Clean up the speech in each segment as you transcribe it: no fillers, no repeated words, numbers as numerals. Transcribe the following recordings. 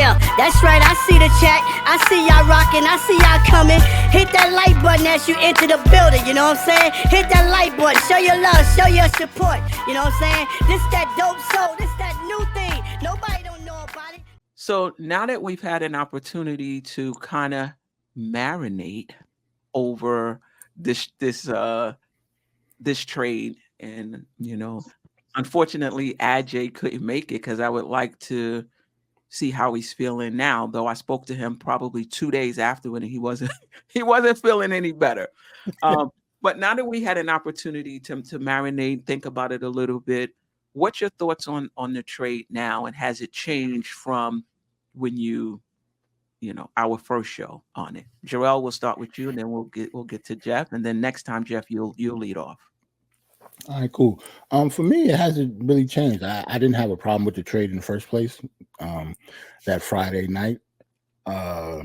Yeah, that's right. I see the chat. I see y'all rocking. I see y'all coming. Hit that like button as you enter the building. You know what I'm saying? Hit that like button. Show your love. Show your support. You know what I'm saying? This that dope soul. This that new thing. Nobody don't know about it. So now that we've had an opportunity to kind of marinate over this trade, and unfortunately Aj couldn't make it because I would like to see how he's feeling now, though I spoke to him probably 2 days afterward and he wasn't feeling any better. But now that we had an opportunity to marinate, think about it a little bit, what's your thoughts on the trade now, and has it changed from when our first show on it? Jerrell, we'll start with you, and then we'll get to Geoff, and then next time, Geoff, you'll lead off. All right, cool. For me, it hasn't really changed. I didn't have a problem with the trade in the first place. That Friday night. I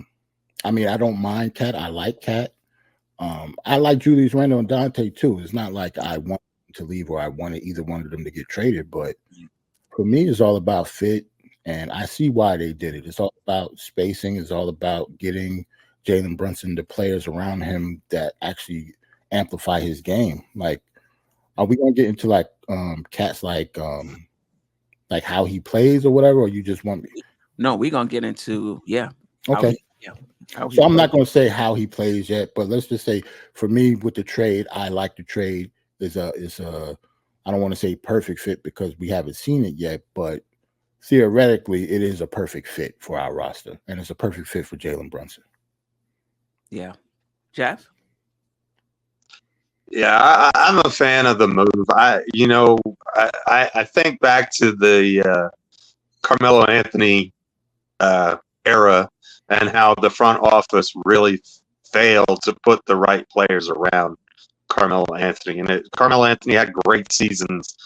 mean, I don't mind Cat. I like Cat. I like Julius Randle and Dante too. It's not like I want to leave or I wanted either one of them to get traded, but for me, it's all about fit. And I see why they did it. It's all about spacing. It's all about getting Jalen Brunson the players around him that actually amplify his game. Like, are we going to get into like Cat's like how he plays or whatever, or you just want me? No, we're going to get into, Okay. So I'm not going to say how he plays yet, but let's just say for me with the trade, I like the trade. Is a I don't want to say perfect fit because we haven't seen it yet, but theoretically, it is a perfect fit for our roster, and it's a perfect fit for Jalen Brunson. Yeah. Geoff? Yeah, I'm a fan of the move. I think back to the Carmelo Anthony era and how the front office really failed to put the right players around Carmelo Anthony. And Carmelo Anthony had great seasons.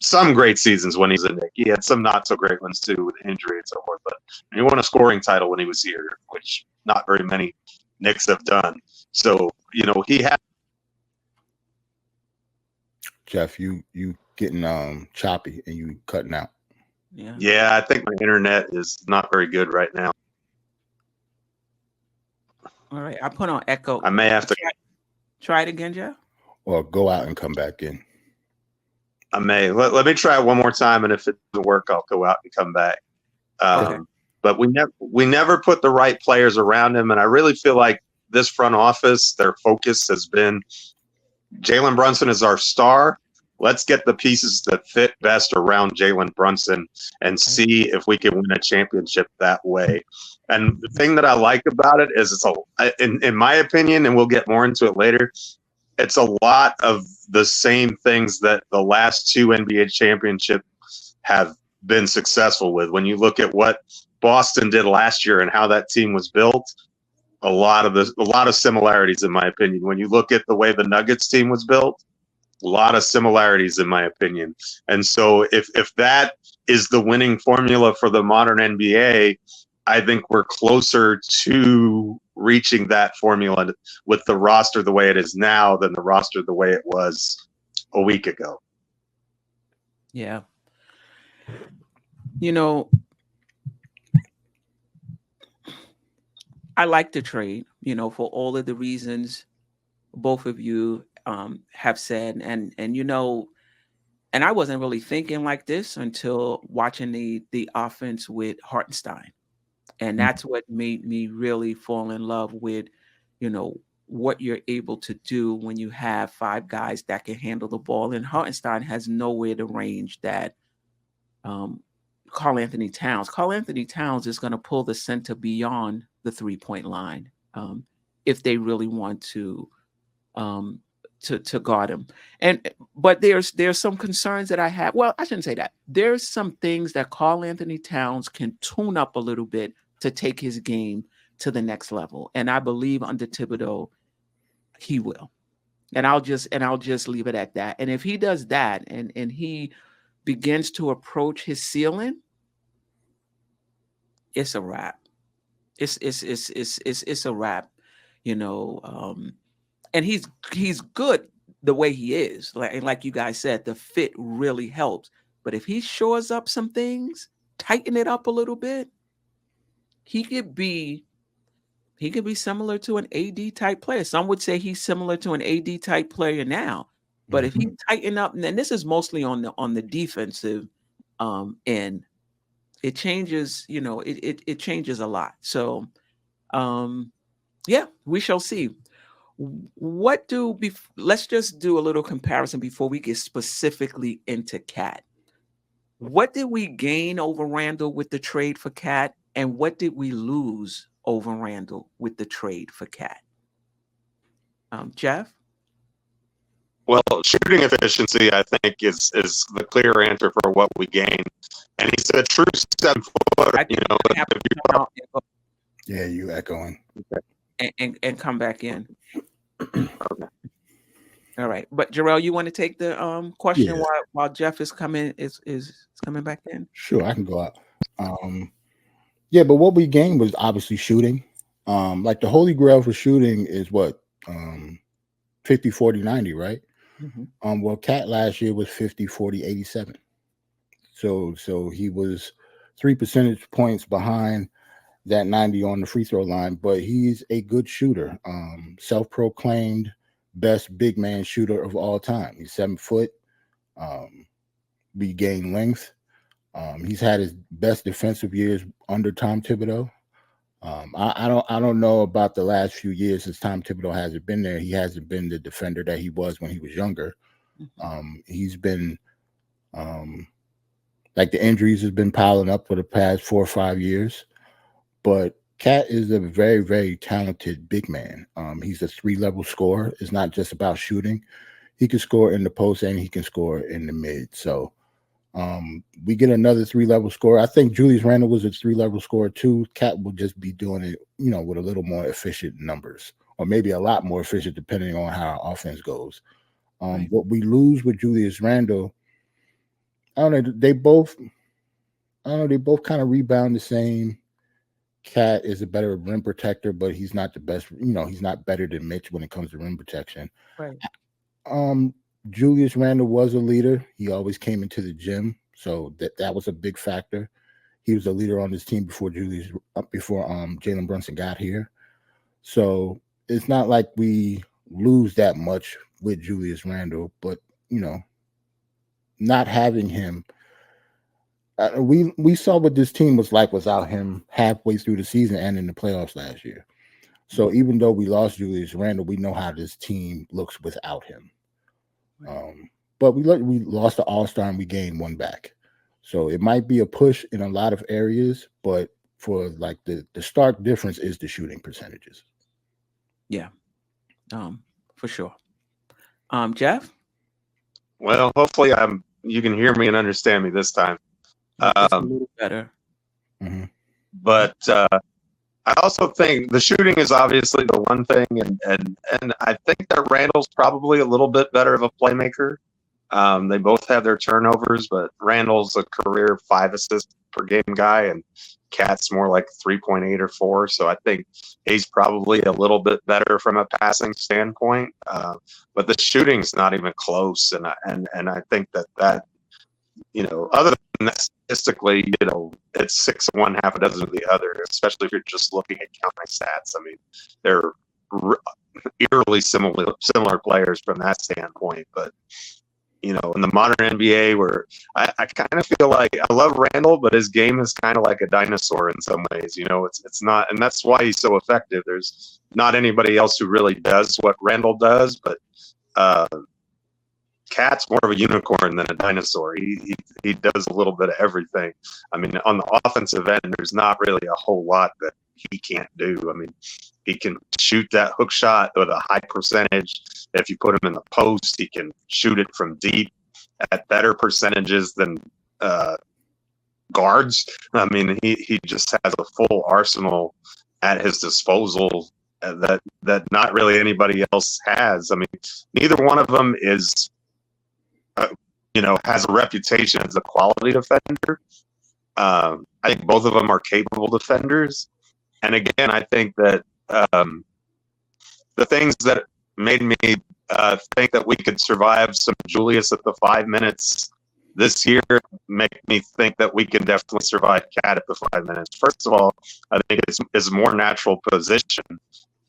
Some great seasons when he's a Knick. He had some not so great ones too with injury and so forth. But he won a scoring title when he was here, which not very many Knicks have done. So he had. Geoff, you getting choppy and you cutting out. Yeah, I think my internet is not very good right now. All right, I put on echo. I may have to try it again, Geoff. Or go out and come back in. I may. Let me try it one more time, and if it doesn't work, I'll go out and come back. Okay. But we never put the right players around him, and I really feel like this front office, their focus has been Jalen Brunson is our star. Let's get the pieces that fit best around Jalen Brunson and see if we can win a championship that way. And the thing that I like about it is in my opinion, and we'll get more into it later, it's a lot of the same things that the last two NBA championships have been successful with. When you look at what Boston did last year and how that team was built, a lot of similarities in my opinion. When you look at the way the Nuggets team was built, a lot of similarities in my opinion. And so if that is the winning formula for the modern NBA, I think we're closer to reaching that formula with the roster the way it is now than the roster the way it was a week ago. Yeah. I like the trade, for all of the reasons both of you have said. And I wasn't really thinking like this until watching the offense with Hartenstein. And that's what made me really fall in love with, what you're able to do when you have five guys that can handle the ball. And Hartenstein has nowhere to range that Karl Anthony Towns. Karl Anthony Towns is going to pull the center beyond the 3-point line if they really want to guard him. But there's some concerns that I have. Well, I shouldn't say that. There's some things that Karl Anthony Towns can tune up a little bit to take his game to the next level. And I believe under Thibodeau, he will. And I'll just leave it at that. And if he does that and he begins to approach his ceiling, it's a wrap. It's a wrap, and he's good the way he is. Like you guys said, the fit really helps. But if he shores up some things, tighten it up a little bit, he could be similar to an AD type player. Some would say he's similar to an AD type player now. But if he tighten up, and this is mostly on the defensive end, it changes, it changes a lot. So yeah, we shall see. Let's just do a little comparison before we get specifically into Cat. What did we gain over Randle with the trade for Cat, and what did we lose over Randle with the trade for Cat? Geoff? Well, shooting efficiency, I think, is the clear answer for what we gained. And he's a true 7-footer. Yeah, you echoing. And come back in. Okay. All right, but Jerrell, you want to take the question while Geoff is coming coming back in? Sure, I can go out. Yeah, but what we gained was obviously shooting. Like the holy grail for shooting is what 50, 40, 90, right? Mm-hmm. Well, Cat last year was 50, 40, 87. So he was 3 percentage points behind that 90 on the free throw line, but he's a good shooter. Self-proclaimed best big man shooter of all time. He's 7 foot. We gained length. He's had his best defensive years under Tom Thibodeau. I don't know about the last few years since Tom Thibodeau hasn't been there. He hasn't been the defender that he was when he was younger. He's been like the injuries has been piling up for the past 4 or 5 years. But Cat is a very, very talented big man. He's a 3-level scorer. It's not just about shooting. He can score in the post and he can score in the mid. So we get another 3-level scorer. I think Julius Randle was a 3-level scorer too. Cat will just be doing it, with a little more efficient numbers, or maybe a lot more efficient depending on how our offense goes. What we lose with Julius Randle, I don't know. They both kind of rebound the same. Cat is a better rim protector, but he's not the best. He's not better than Mitch when it comes to rim protection. Right. Julius Randle was a leader. He always came into the gym, so that was a big factor. He was a leader on this team before Jalen Brunson got here. So it's not like we lose that much with Julius Randle, but not having him. We saw what this team was like without him halfway through the season and in the playoffs last year. So even though we lost Julius Randle, we know how this team looks without him. But we lost the All-Star and we gained one back. So it might be a push in a lot of areas, but for like the stark difference is the shooting percentages. Yeah, for sure. Geoff? Well, hopefully you can hear me and understand me this time. It's a little better. Mm-hmm. But I also think the shooting is obviously the one thing, and I think that Randle's probably a little bit better of a playmaker. They both have their turnovers, but Randle's a career 5 assists per game guy, and Cat's more like 3.8 or 4. So I think he's probably a little bit better from a passing standpoint. But the shooting's not even close, and I think that other than that, statistically, it's 6 of one, half a dozen of the other, especially if you're just looking at counting stats. I mean, they're eerily similar players from that standpoint. But, in the modern NBA, where I kind of feel like I love Randle, but his game is kind of like a dinosaur in some ways. It's not, and that's why he's so effective. There's not anybody else who really does what Randle does, but Cat's more of a unicorn than a dinosaur. He does a little bit of everything. I mean, on the offensive end, there's not really a whole lot that he can't do. I mean, he can shoot that hook shot with a high percentage. If you put him in the post, he can shoot it from deep at better percentages than guards. I mean, he just has a full arsenal at his disposal that not really anybody else has. I mean, neither one of them is has a reputation as a quality defender. I think both of them are capable defenders. And again, I think that the things that made me think that we could survive some Julius at the 5 minutes this year make me think that we can definitely survive Cat at the 5 minutes. First of all, I think it's a more natural position,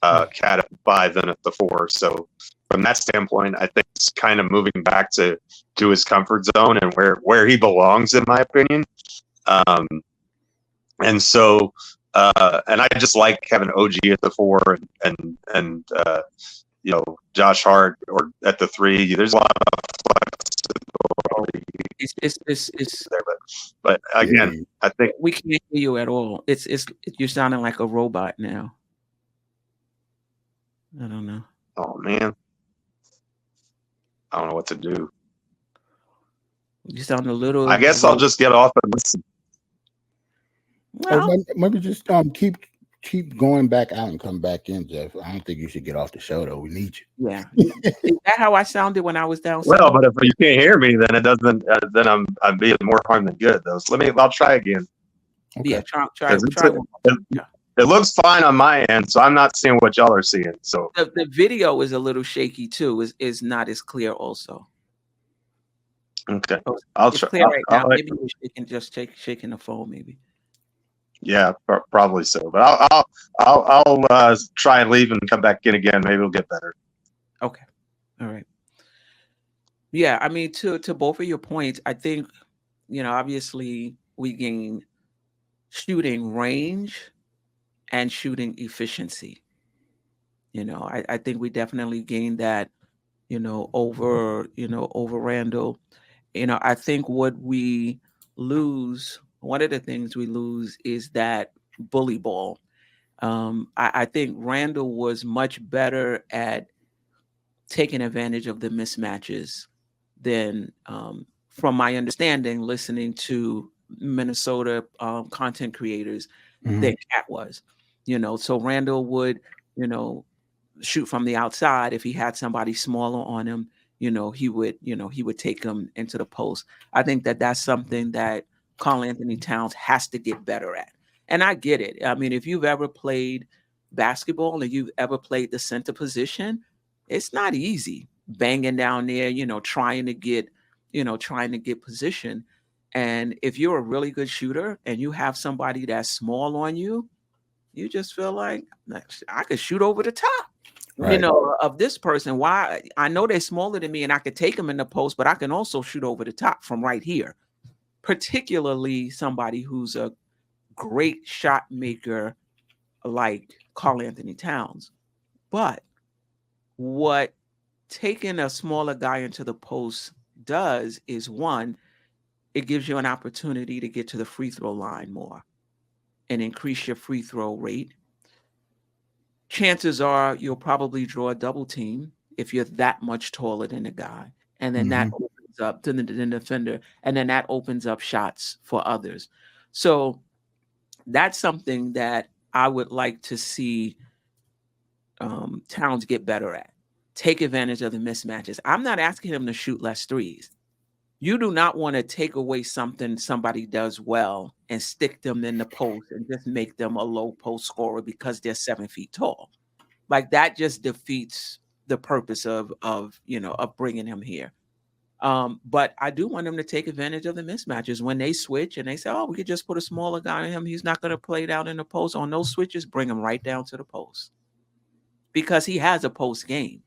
Cat at the 5 than at the 4. So from that standpoint, I think it's kind of moving back to his comfort zone and where he belongs, in my opinion. And so, and I just like having OG at the 4 and Josh Hart or at the 3. There's a lot of flexibility. It's there, but again, I think we can't hear you at all. It's you're sounding like a robot now. I don't know. Oh man, I don't know what to do. You sound a little. I guess I'll just get off and listen. Well, maybe just keep going back out and come back in, Geoff. I don't think you should get off the show though. We need you. Yeah. Is that how I sounded when I was down? Well, but if you can't hear me, then it doesn't. Then I'm being more harm than good though. So I'll try again. Okay. Yeah, try. It looks fine on my end, so I'm not seeing what y'all are seeing. So the video is a little shaky too. Is not as clear also. Okay, I'll try. Clear right now. Maybe you're shaking the phone, maybe. Yeah, probably so. But I'll try and leave and come back in again. Maybe it'll get better. Okay, all right. Yeah, I mean, to both of your points, I think obviously we gain shooting range and shooting efficiency. I think we definitely gained that. Over Randle. I think what we lose. One of the things we lose is that bully ball. I think Randle was much better at taking advantage of the mismatches than, from my understanding, listening to Minnesota content creators, than Cat was. So Randle would, shoot from the outside. If he had somebody smaller on him, he would take him into the post. I think that's something that Karl Anthony Towns has to get better at. And I get it. I mean, if you've ever played basketball and you've ever played the center position, it's not easy banging down there, trying to get position. And if you're a really good shooter and you have somebody that's small on you, you just feel like I could shoot over the top. Right. Of this person. Why? I know they're smaller than me and I could take them in the post, but I can also shoot over the top from right here. Particularly somebody who's a great shot maker like Karl Anthony Towns. But what taking a smaller guy into the post does is, one, it gives you an opportunity to get to the free throw line more and increase your free throw rate. Chances are you'll probably draw a double team if you're that much taller than the guy. And then that opens up to the defender, and then that opens up shots for others. So that's something that I would like to see Towns get better at. Take advantage of the mismatches. I'm not asking him to shoot less threes. You do not want to take away something somebody does well and stick them in the post and just make them a low post scorer because they're 7 feet tall. Like that just defeats the purpose of bringing him here. But I do want him to take advantage of the mismatches when they switch and they say, oh, we could just put a smaller guy on him. He's not going to play down in the post. On those switches, bring him right down to the post because he has a post game.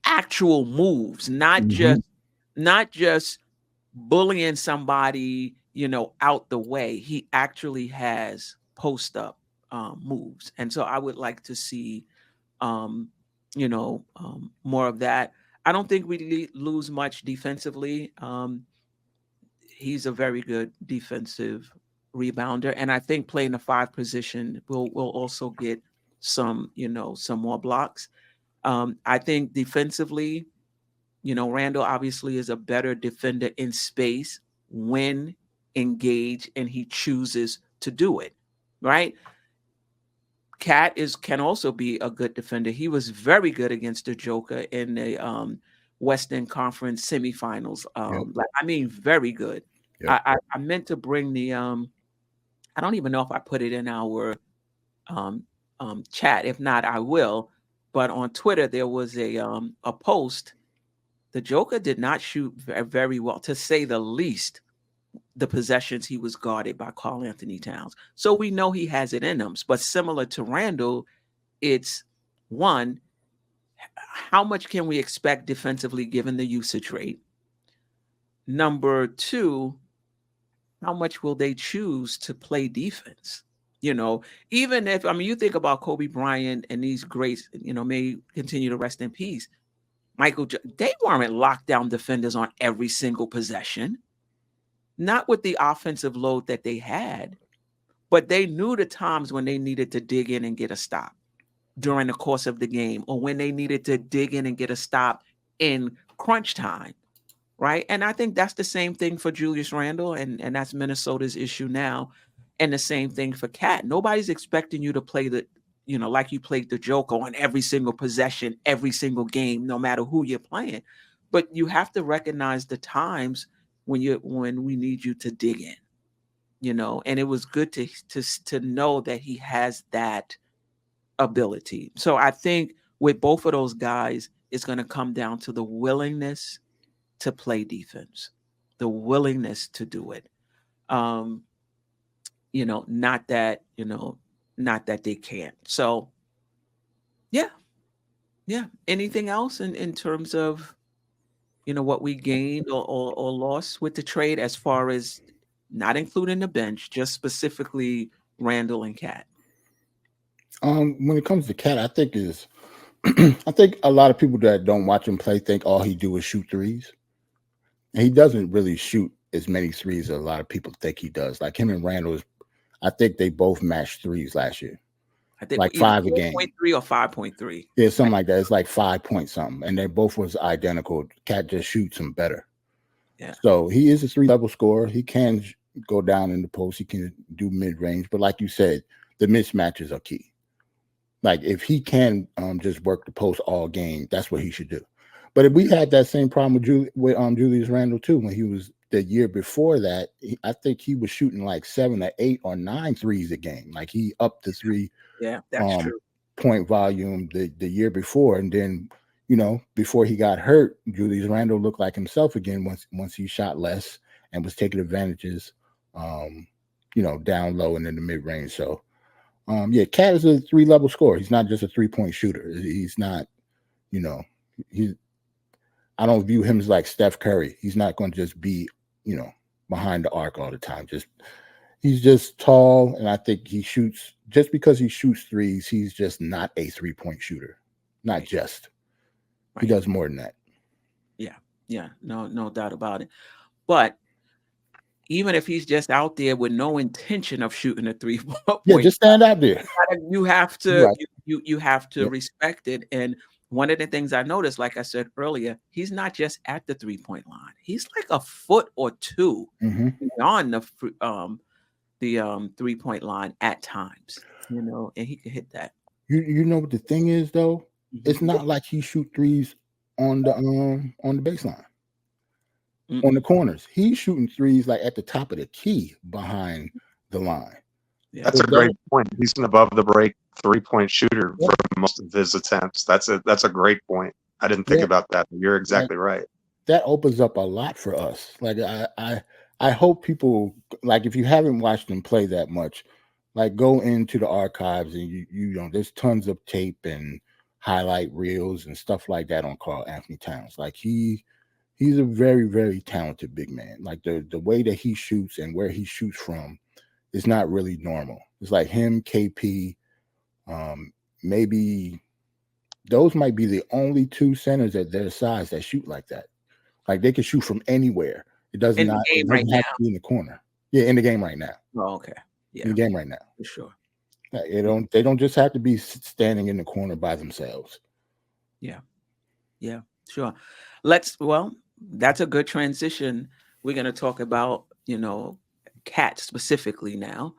Actual moves, not just bullying somebody, out the way. He actually has post up moves. And so I would like to see, more of that. I don't think we lose much defensively. He's a very good defensive rebounder. And I think playing the 5 position will also get some more blocks. I think defensively, Randle obviously is a better defender in space when engaged and he chooses to do it, right? Cat can also be a good defender. He was very good against the Joker in the Western Conference semifinals. Very good. Yep. I meant to bring the I don't even know if I put it in our chat. If not, I will. But on Twitter, there was a post the Joker did not shoot very well, to say the least, the possessions he was guarded by Karl Anthony Towns. So we know he has it in him. But similar to Randle, it's one, how much can we expect defensively given the usage rate? Number two, how much will they choose to play defense? Even if, you think about Kobe Bryant and these greats, may continue to rest in peace. They weren't lockdown defenders on every single possession. Not with the offensive load that they had, but they knew the times when they needed to dig in and get a stop during the course of the game, or when they needed to dig in and get a stop in crunch time, right? And I think that's the same thing for Julius Randle, and that's Minnesota's issue now, and the same thing for Cat. Nobody's expecting you to play like you played the Joker on every single possession, every single game, no matter who you're playing. But you have to recognize the times when we need you to dig in, and it was good to know that he has that ability. So I think with both of those guys, it's going to come down to the willingness to play defense, the willingness to do it. Not that they can't. So yeah. Anything else in terms of what we gained or lost with the trade, as far as not including the bench, just specifically Randle and Cat? When it comes to Cat, I think I think a lot of people that don't watch him play think all he do is shoot threes. And he doesn't really shoot as many threes as a lot of people think he does. Like him and Randle, I think they both matched threes last year. I think like 5 a game. 4.3 or 5.3. Yeah, something like that. It's like 5 point something. And they both was identical. Cat just shoots them better. Yeah. So he is a 3-level scorer. He can go down in the post. He can do mid-range. But like you said, the mismatches are key. Like if he can just work the post all game, that's what he should do. But if we had that same problem with Julius Randle too, when he was the year before that, I think he was shooting like 7 or 8 or 9 threes a game. Like he upped the 3 that's true. point volume the year before. And then, before he got hurt, Julius Randle looked like himself again once he shot less and was taking advantages, down low and in the mid-range. So Cat is a 3-level scorer. He's not just a 3-point shooter. He's not, I don't view him as like Steph Curry. He's not going to just be, behind the arc all the time. He's just tall, and I think he shoots, just because he shoots threes, he's just not a 3-point shooter. Not Right. just. Right. He does more than that. Yeah, no doubt about it. But even if he's just out there with no intention of shooting a 3-point, Yeah, just stand out there. you have to Right. you have to Yep. respect it. And one of the things I noticed, like I said earlier, he's not just at the 3-point line. He's like a foot or two beyond the 3-point line at times, and he can hit that. You know what the thing is though? It's not like he shoot threes on the baseline. Mm-mm. On the corners. He's shooting threes like at the top of the key behind the line. Yeah. That's a great point. He's an above the break 3-point shooter for most of his attempts. That's a great point. I didn't think about that. You're exactly right. That opens up a lot for us. Like I hope people, like, if you haven't watched him play that much, like go into the archives and you there's tons of tape and highlight reels and stuff like that on Karl Anthony Towns. Like he's a very, very talented big man. Like the way that he shoots and where he shoots from is not really normal. It's like him, KP, maybe those might be the only 2 centers at their size that shoot like that. Like they can shoot from anywhere. It doesn't have to be in the corner. Yeah, in the game right now. Oh, okay. Yeah. In the game right now. For sure. They don't just have to be standing in the corner by themselves. Yeah, sure. That's a good transition. We're going to talk about, Cat specifically now.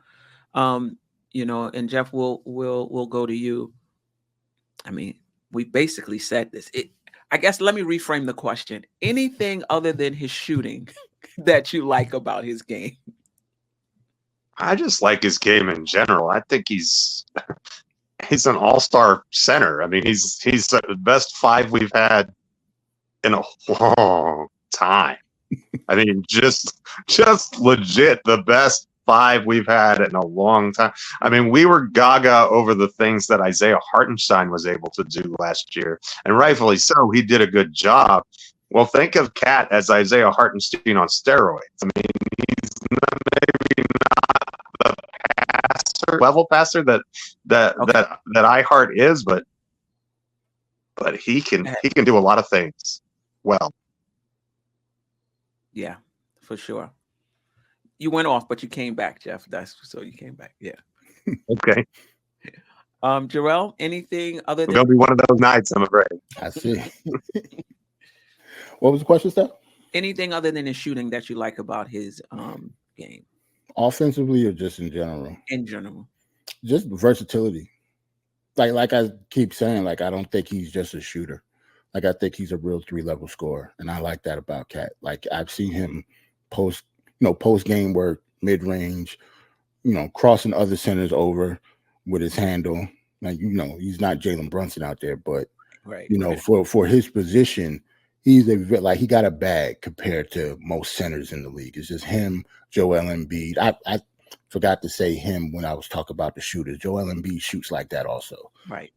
And Geoff, we'll go to you. I mean, we basically said this. I guess let me reframe the question. Anything other than his shooting that you like about his game? I just like his game in general. I think he's an all-star center. I mean, he's the best 5 we've had in a long time. I mean, just legit the best 5 we've had in a long time. I mean, we were gaga over the things that Isaiah Hartenstein was able to do last year, and rightfully so. He did a good job. Well, think of Cat as Isaiah Hartenstein on steroids. I mean, he's maybe not the level passer that iHeart is, but he can do a lot of things well. Yeah, for sure. You went off, but you came back, Geoff. That's so you came back. Yeah. Okay. Jerrell, anything other than It'll be one of those nights, I'm afraid. I see. What was the question, Steph? Anything other than his shooting that you like about his game? Offensively or just in general? In general. Just versatility. Like I keep saying, like I don't think he's just a shooter. Like I think he's a real 3-level scorer, and I like that about Cat. Like I've seen him post game work, mid range, crossing other centers over with his handle. Like he's not Jalen Brunson out there, but right. For his position, he got a bag compared to most centers in the league. It's just him, Joel Embiid. I forgot to say him when I was talking about the shooters. Joel Embiid shoots like that also. Right.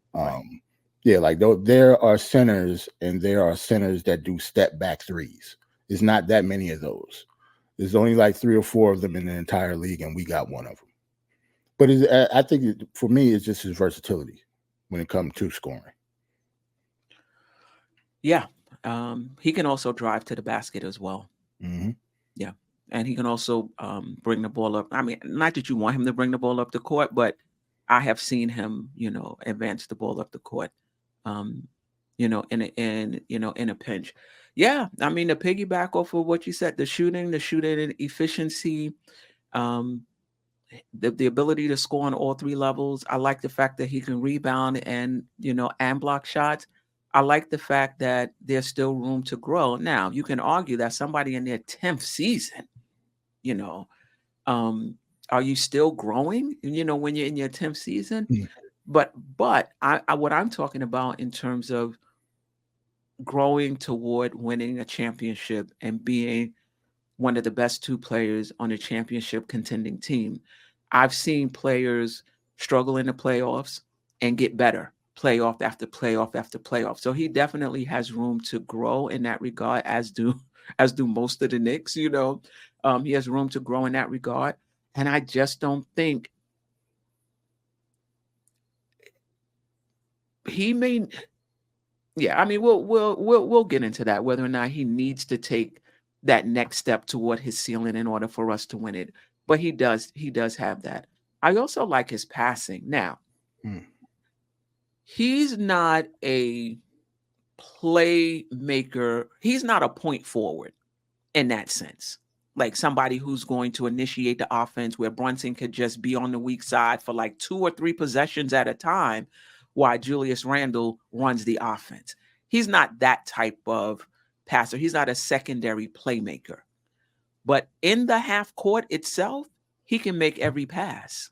Yeah, like there are centers, and there are centers that do step back threes. There's not that many of those. There's only like 3 or 4 of them in the entire league, and we got one of them. But I think for me, it's just his versatility when it comes to scoring. Yeah. He can also drive to the basket as well. Mm-hmm. Yeah. And he can also bring the ball up. I mean, not that you want him to bring the ball up the court, but I have seen him, advance the ball up the court, in a pinch. Yeah. I mean, to piggyback off of what you said, the shooting efficiency, the ability to score on all 3 levels. I like the fact that he can rebound and block shots. I like the fact that there's still room to grow. Now, you can argue that somebody in their 10th season, are you still growing, when you're in your 10th season? Mm. But what I'm talking about in terms of growing toward winning a championship and being one of the best 2 players on a championship contending team. I've seen players struggle in the playoffs and get better, playoff after playoff after playoff. So he definitely has room to grow in that regard, as do most of the Knicks. He has room to grow in that regard, and I just don't think he may. Yeah, I mean, we'll get into that, whether or not he needs to take that next step toward his ceiling in order for us to win it. But he does have that. I also like his passing. Now, he's not a playmaker. He's not a point forward in that sense. Like somebody who's going to initiate the offense where Brunson could just be on the weak side for like 2 or 3 possessions at a time while Julius Randle runs the offense. He's not that type of passer. He's not a secondary playmaker. But in the half court itself, he can make every pass.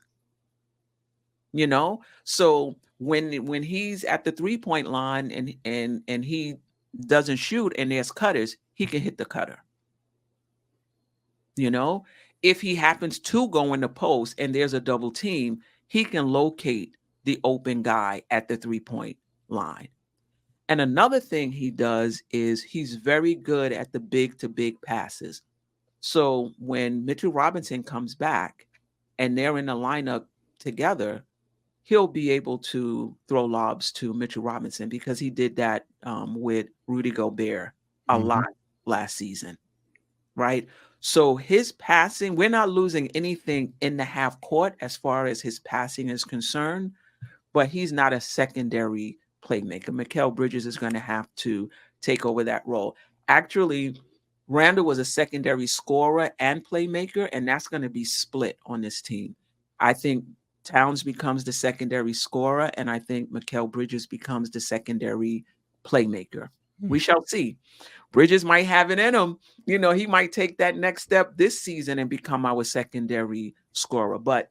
So when he's at the 3-point line and he doesn't shoot and there's cutters, he can hit the cutter. If he happens to go in the post and there's a double team, he can locate the open guy at the 3-point line. And another thing he does is he's very good at the big to big passes. So when Mitchell Robinson comes back and they're in the lineup together, he'll be able to throw lobs to Mitchell Robinson because he did that with Rudy Gobert a lot last season, right? So his passing, we're not losing anything in the half court as far as his passing is concerned, but he's not a secondary playmaker. Mikal Bridges is going to have to take over that role. Actually, Randle was a secondary scorer and playmaker, and that's going to be split on this team. I think Towns becomes the secondary scorer, and I think Mikal Bridges becomes the secondary playmaker. We shall see. Bridges might have it in him. He might take that next step this season and become our secondary scorer. But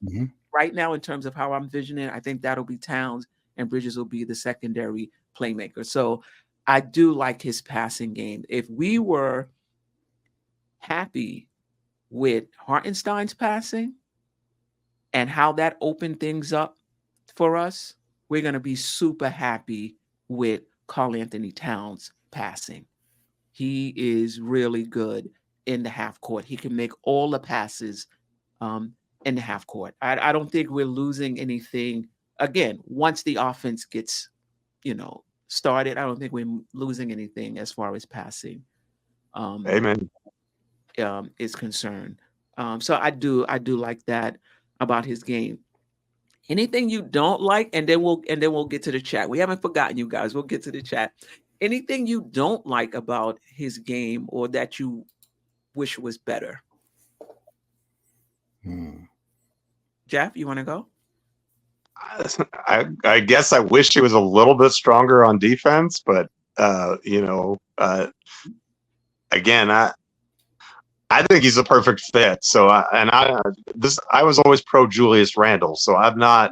right now, in terms of how I'm visioning, I think that'll be Towns and Bridges will be the secondary playmaker. So I do like his passing game. If we were happy with Hartenstein's passing and how that opened things up for us, we're going to be super happy with Karl Anthony Towns passing. He is really good in the half court. He can make all the passes in the half court. I don't think we're losing anything. Again, once the offense gets, started, I don't think we're losing anything as far as passing. Amen. Is concerned. So I do like that about his game. Anything you don't like, and then we'll get to the chat. We haven't forgotten you guys. We'll get to the chat. Anything you don't like about his game or that you wish was better? Geoff, you want to go? I guess I wish he was a little bit stronger on defense, but again, I think he's a perfect fit. So I was always pro Julius Randle. So I'm not,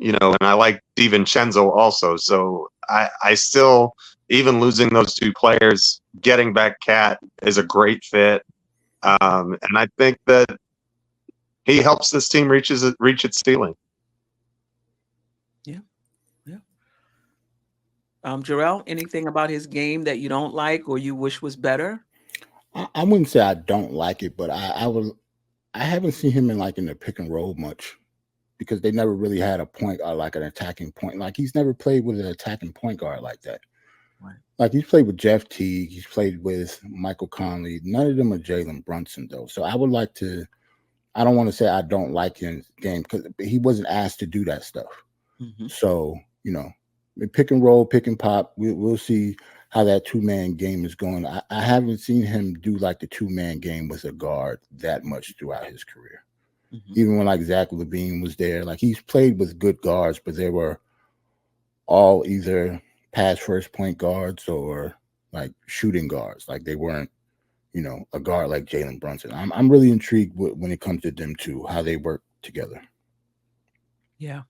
and I like DiVincenzo also. So I still, even losing those two players, getting back Cat is a great fit. And I think that he helps this team reach its ceiling. Yeah. Jerrell, anything about his game that you don't like or you wish was better? I wouldn't say I don't like it, but I haven't seen him in the pick and roll much because they never really had a point or like an attacking point. Like he's never played with an attacking point guard like that. Right. Like he's played with Jeff Teague, he's played with Michael Conley. None of them are Jalen Brunson though. So I would like to. I don't want to say I don't like his game because he wasn't asked to do that stuff. Mm-hmm. So pick and roll, pick and pop. We'll see how that 2-man game is going. I haven't seen him do the 2-man game with a guard that much throughout his career. Mm-hmm. Even when Zach LaVine was there, he's played with good guards, but they were all either pass first point guards or shooting guards. They weren't, a guard like Jalen Brunson. I'm really intrigued when it comes to them two, how they work together. Yeah.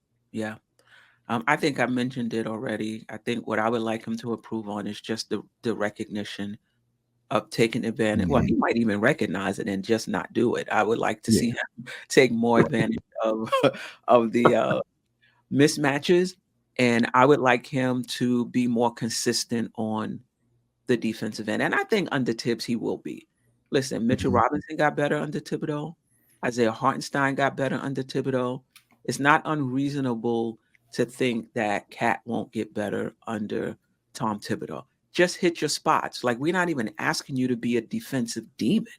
I think I mentioned it already. I think what I would like him to improve on is just the recognition of taking advantage. Mm-hmm. Well, he might even recognize it and just not do it. I would like to see him take more advantage of the mismatches, and I would like him to be more consistent on the defensive end. And I think under Tibbs he will be. Listen, Mitchell Robinson got better under Thibodeau. Isaiah Hartenstein got better under Thibodeau. It's not unreasonable to think that Cat won't get better under Tom Thibodeau. Just hit your spots. We're not even asking you to be a defensive demon.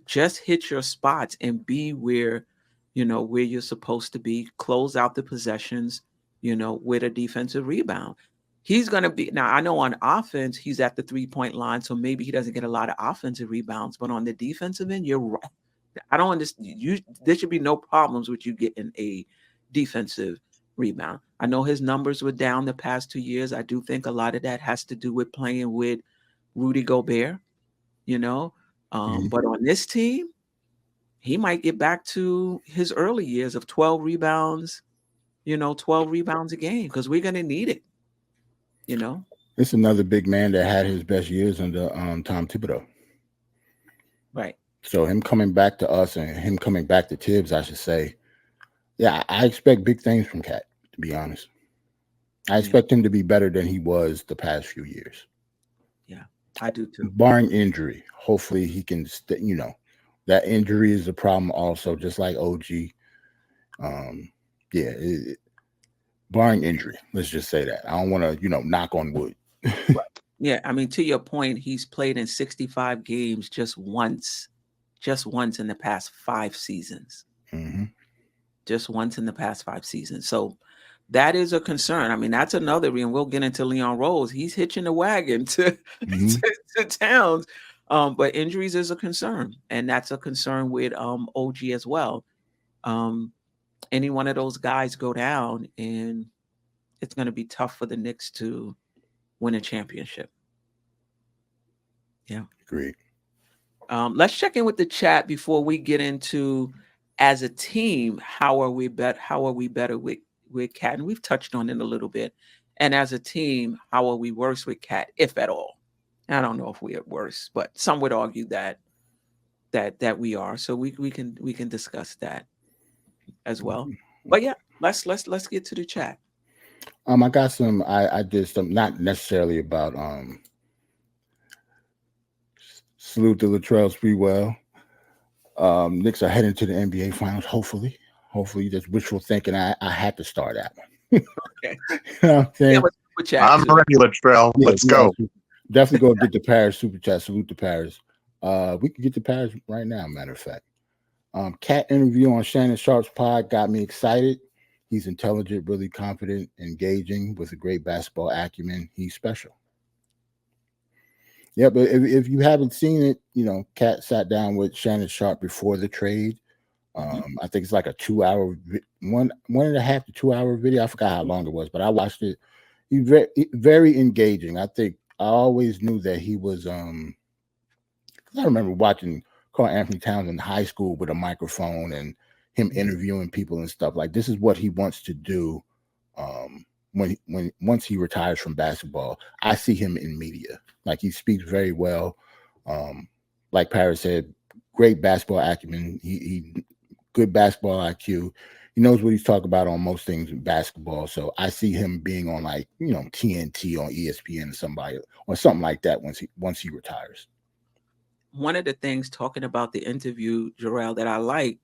Just hit your spots and be where you're supposed to be. Close out the possessions, with a defensive rebound. He's going to be, now I know on offense, he's at the 3-point line, so maybe he doesn't get a lot of offensive rebounds, but on the defensive end, you're right. I don't understand. There should be no problems with you getting a defensive rebound. I know his numbers were down the past 2 years. I do think a lot of that has to do with playing with Rudy Gobert, but on this team, he might get back to his early years of 12 rebounds, 12 rebounds a game because we're going to need it, It's another big man that had his best years under Tom Thibodeau. Right. So him coming back to us and him coming back to Tibbs, I should say, yeah, I expect big things from Cat, to be honest. I expect him to be better than he was the past few years. Yeah, I do too. Barring injury. Hopefully he can, that injury is a problem also, just like OG. Barring injury, let's just say that. I don't want to, knock on wood. Right. Yeah, I mean, to your point, he's played in 65 games just once in the past 5 seasons. Mm-hmm. Just once in the past 5 seasons. So that is a concern. I mean, that's another reason. We'll get into Leon Rose. He's hitching the wagon to Towns. But injuries is a concern. And that's a concern with OG as well. Any one of those guys go down, and it's going to be tough for the Knicks to win a championship. Yeah. Agreed. Let's check in with the chat before we get into, as a team, how are we better with Cat? And we've touched on it a little bit. And as a team, how are we worse with Cat, if at all? I don't know if we are worse, but some would argue that we are. So we can discuss that as well. But yeah, let's get to the chat. I got some. I did some, not necessarily about salute to Latrell Sprewell. Knicks are heading to the NBA Finals. Hopefully, that's wishful thinking. I had to start that one. Okay. You know what I'm saying? Yeah, I'm ready, Latrell. Let's go. Definitely go get the Paris super chat. Salute to Paris. We can get to Paris right now. Matter of fact, Cat interview on Shannon Sharp's pod got me excited. He's intelligent, really confident, engaging, with a great basketball acumen. He's special. Yeah, but if you haven't seen it, you know, Cat sat down with Shannon Sharp before the trade. I think it's like a 2-hour, 1.5 to 2 hour video. I forgot how long it was, but I watched it. He's very engaging. I think I always knew that he was. I remember watching Karl Anthony Towns in high school with a microphone and him interviewing people and stuff. Like, this is what he wants to do. Once he retires from basketball, I see him in media. Like, he speaks very well. Like Paris said, great basketball acumen. He good basketball IQ. He knows what he's talking about on most things in basketball. So I see him being on, like, you know, TNT on ESPN or something like that once he retires. One of the things talking about the interview, Jerrell, that I liked,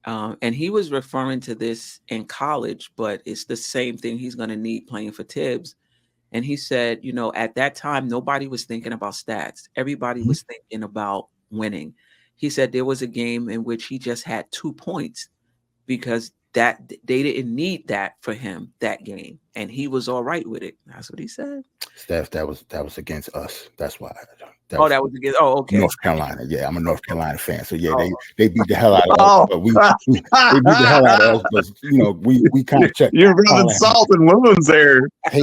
and he was referring to this in college, but it's the same thing he's going to need playing for Tibbs. And he said, you know, at that time, nobody was thinking about stats. Everybody was thinking about winning. He said there was a game in which he just had 2 points because that they didn't need that for him that game, and he was all right with it. That's what he said. Steph, that was against us. That's why. That was against. Oh, okay. North Carolina. Yeah, I'm a North Carolina fan. So yeah, they beat the hell out of us. But they beat the hell out of us. But you know, we kind of checked. You're rubbing salt and wounds there. Hey,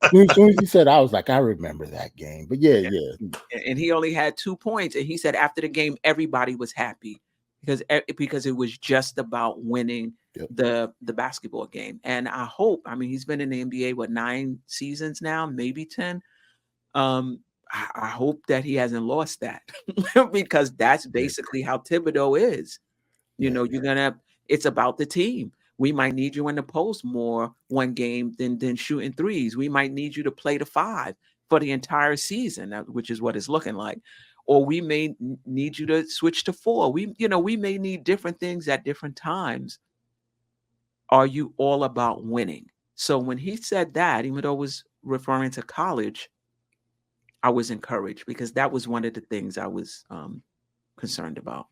as soon as he said, I was like, I remember that game. But yeah. And he only had 2 points, and he said after the game, everybody was happy because it was just about winning the basketball game. And I hope, I mean, he's been in the NBA 9 seasons now, maybe 10. I hope that he hasn't lost that because that's basically how Thibodeau is. You know, it's about the team. We might need you in the post more one game than shooting threes. We might need you to play the 5 for the entire season, which is what it's looking like. Or we may need you to switch to 4. We may need different things at different times. Are you all about winning? So when he said that, even though it was referring to college, I was encouraged because that was one of the things I was concerned about.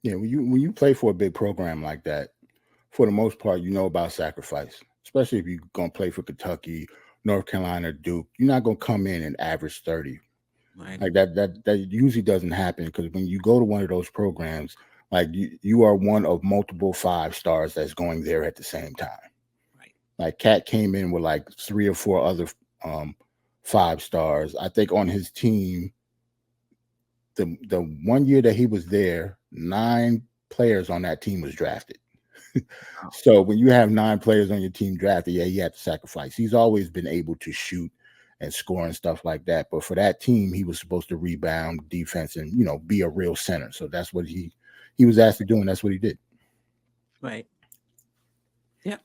Yeah, when you play for a big program like that, for the most part, you know about sacrifice, especially if you're going to play for Kentucky, North Carolina, Duke. You're not going to come in and average 30. Right. Like that usually doesn't happen because when you go to one of those programs, like you are one of multiple 5 stars that's going there at the same time. Right. Like Cat came in with like 3 or 4 other 5 stars. I think on his team, the 1 year that he was there, 9 players on that team was drafted. So when you have 9 players on your team drafted, yeah, you have to sacrifice. He's always been able to shoot and score and stuff like that. But for that team, he was supposed to rebound, defense, and, you know, be a real center. So that's what he was asked to do, and that's what he did. Right. Yeah.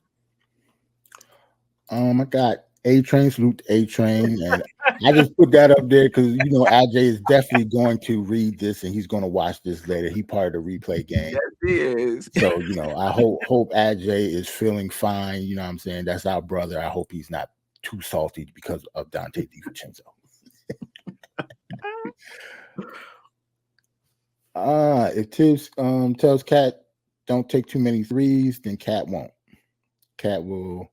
I got A-Train, salute A-Train, and I just put that up there because, you know, AJ is definitely going to read this and he's going to watch this later. He part of the replay game. Yes, he is. So, you know, I hope AJ is feeling fine. You know what I'm saying? That's our brother. I hope he's not too salty because of Dante DiVincenzo. If Tibbs tells Cat don't take too many threes, then Cat won't. Cat will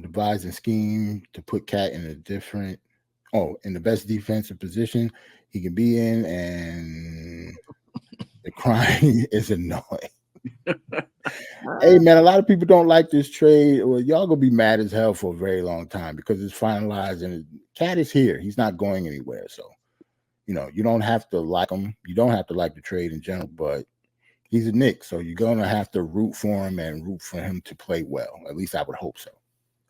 devise a scheme to put Cat in in the best defensive position he can be in, and the crying is annoying. Hey man, a lot of people don't like this trade. Well, y'all gonna be mad as hell for a very long time because it's finalized and Cat is here. He's not going anywhere. So, you know, you don't have to like him. You don't have to like the trade in general, but he's a Knick, so you're gonna have to root for him and root for him to play well. At least I would hope so.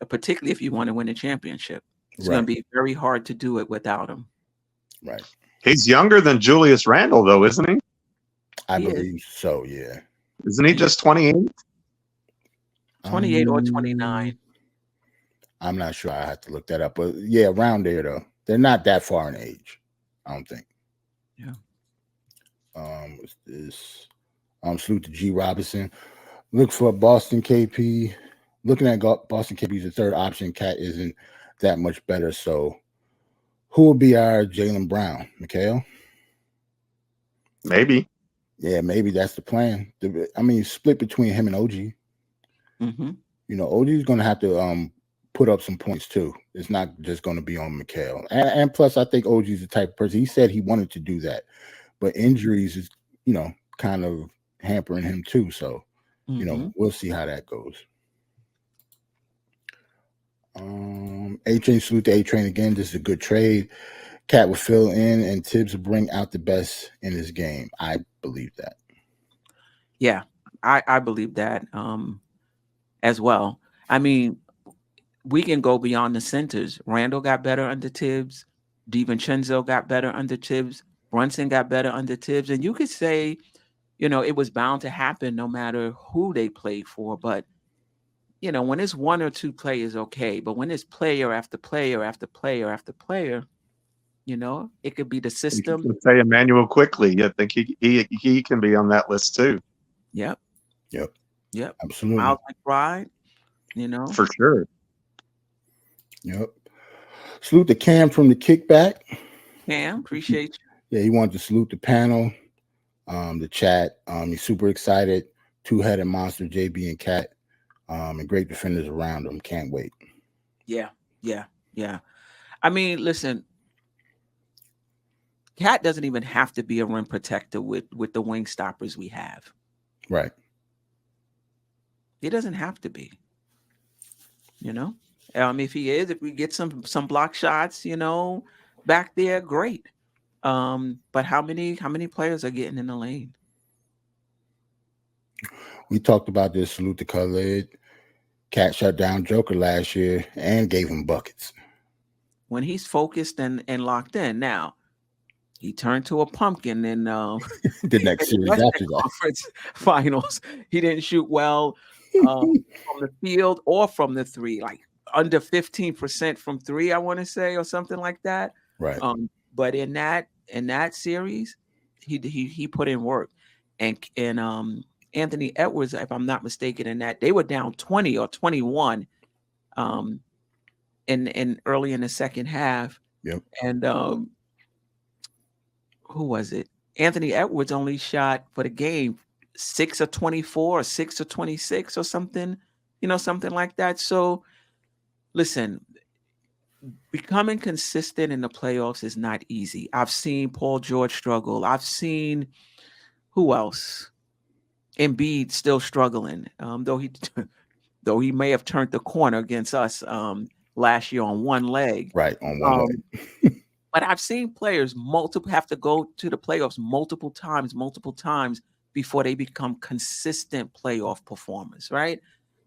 particularly if you want to win a championship. It's Right. going to be very hard to do it without him. Right. He's younger than Julius Randle, though, isn't he? I He is. believe so. Yeah. Isn't he just 28? 28 or 29. I'm not sure. I have to look that up, but yeah, around there though. They're not that far in age, I don't think. Yeah. What's this? Salute to G Robinson. Look for Boston KP. Looking at Boston KP's the third option. Cat isn't that much better. So who will be our Jaylen Brown? Mikhail? Maybe. Yeah, maybe that's the plan. I mean, split between him and OG. Mm-hmm. You know, OG is going to have to put up some points too. It's not just going to be on Mikhail. And plus, I think OG is the type of person. He said he wanted to do that, but injuries is, you know, kind of hampering him too. So, you know, we'll see how that goes. A-Train, salute to A-Train again. This is a good trade. Cat will fill in and Tibbs will bring out the best in his game. I believe that. Yeah, I believe that as well. I mean, we can go beyond the centers. Randle got better under Tibbs. DiVincenzo got better under Tibbs. Brunson got better under Tibbs. And you could say, you know, it was bound to happen no matter who they played for. But, you know, when it's one or two players, okay. But when it's player after player after player after player, you know, it could be the system. You say Emmanuel Quickly. I think he can be on that list too. Yep. Absolutely. Miles McBride, you know. For sure. Yep. Salute to Cam from the kickback. Cam, appreciate you. Yeah, he wanted to salute the panel, the chat. He's super excited. Two-headed monster, JB and Cat, and great defenders around him. Can't wait. Yeah. I mean, listen, Cat doesn't even have to be a rim protector with the wing stoppers we have. Right. He doesn't have to be. You know? If he is, if we get some block shots, you know, back there, great. But how many players are getting in the lane? We talked about this. Salute to Khalid. Cat shut down Joker last year and gave him buckets. When he's focused and locked in. Now, he turned to a pumpkin in the next series after that. Conference finals. He didn't shoot well from the field or from the three, like under 15% from three, I want to say, or something like that. Right. But in that series, he put in work. And Anthony Edwards, if I'm not mistaken, in that they were down 20 or 21 in early in the second half. Yep. And who was it? Anthony Edwards only shot for the game 6 of 24 or 6 of 26 or something, you know, something like that. So listen, becoming consistent in the playoffs is not easy. I've seen Paul George struggle. I've seen who else? Embiid still struggling. Though he may have turned the corner against us last year on one leg. Right, on one leg. But I've seen players have to go to the playoffs multiple times before they become consistent playoff performers, right?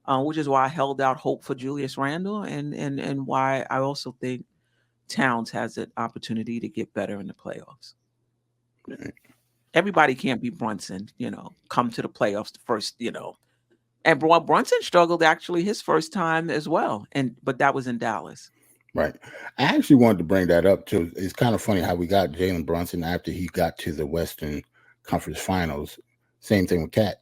Which is why I held out hope for Julius Randle and why I also think Towns has an opportunity to get better in the playoffs. Right. Everybody can't be Brunson, you know, come to the playoffs the first, you know. And Brunson struggled actually his first time as well. But that was in Dallas. Right. I actually wanted to bring that up too. It's kind of funny how we got Jalen Brunson after he got to the Western Conference Finals. Same thing with Cat.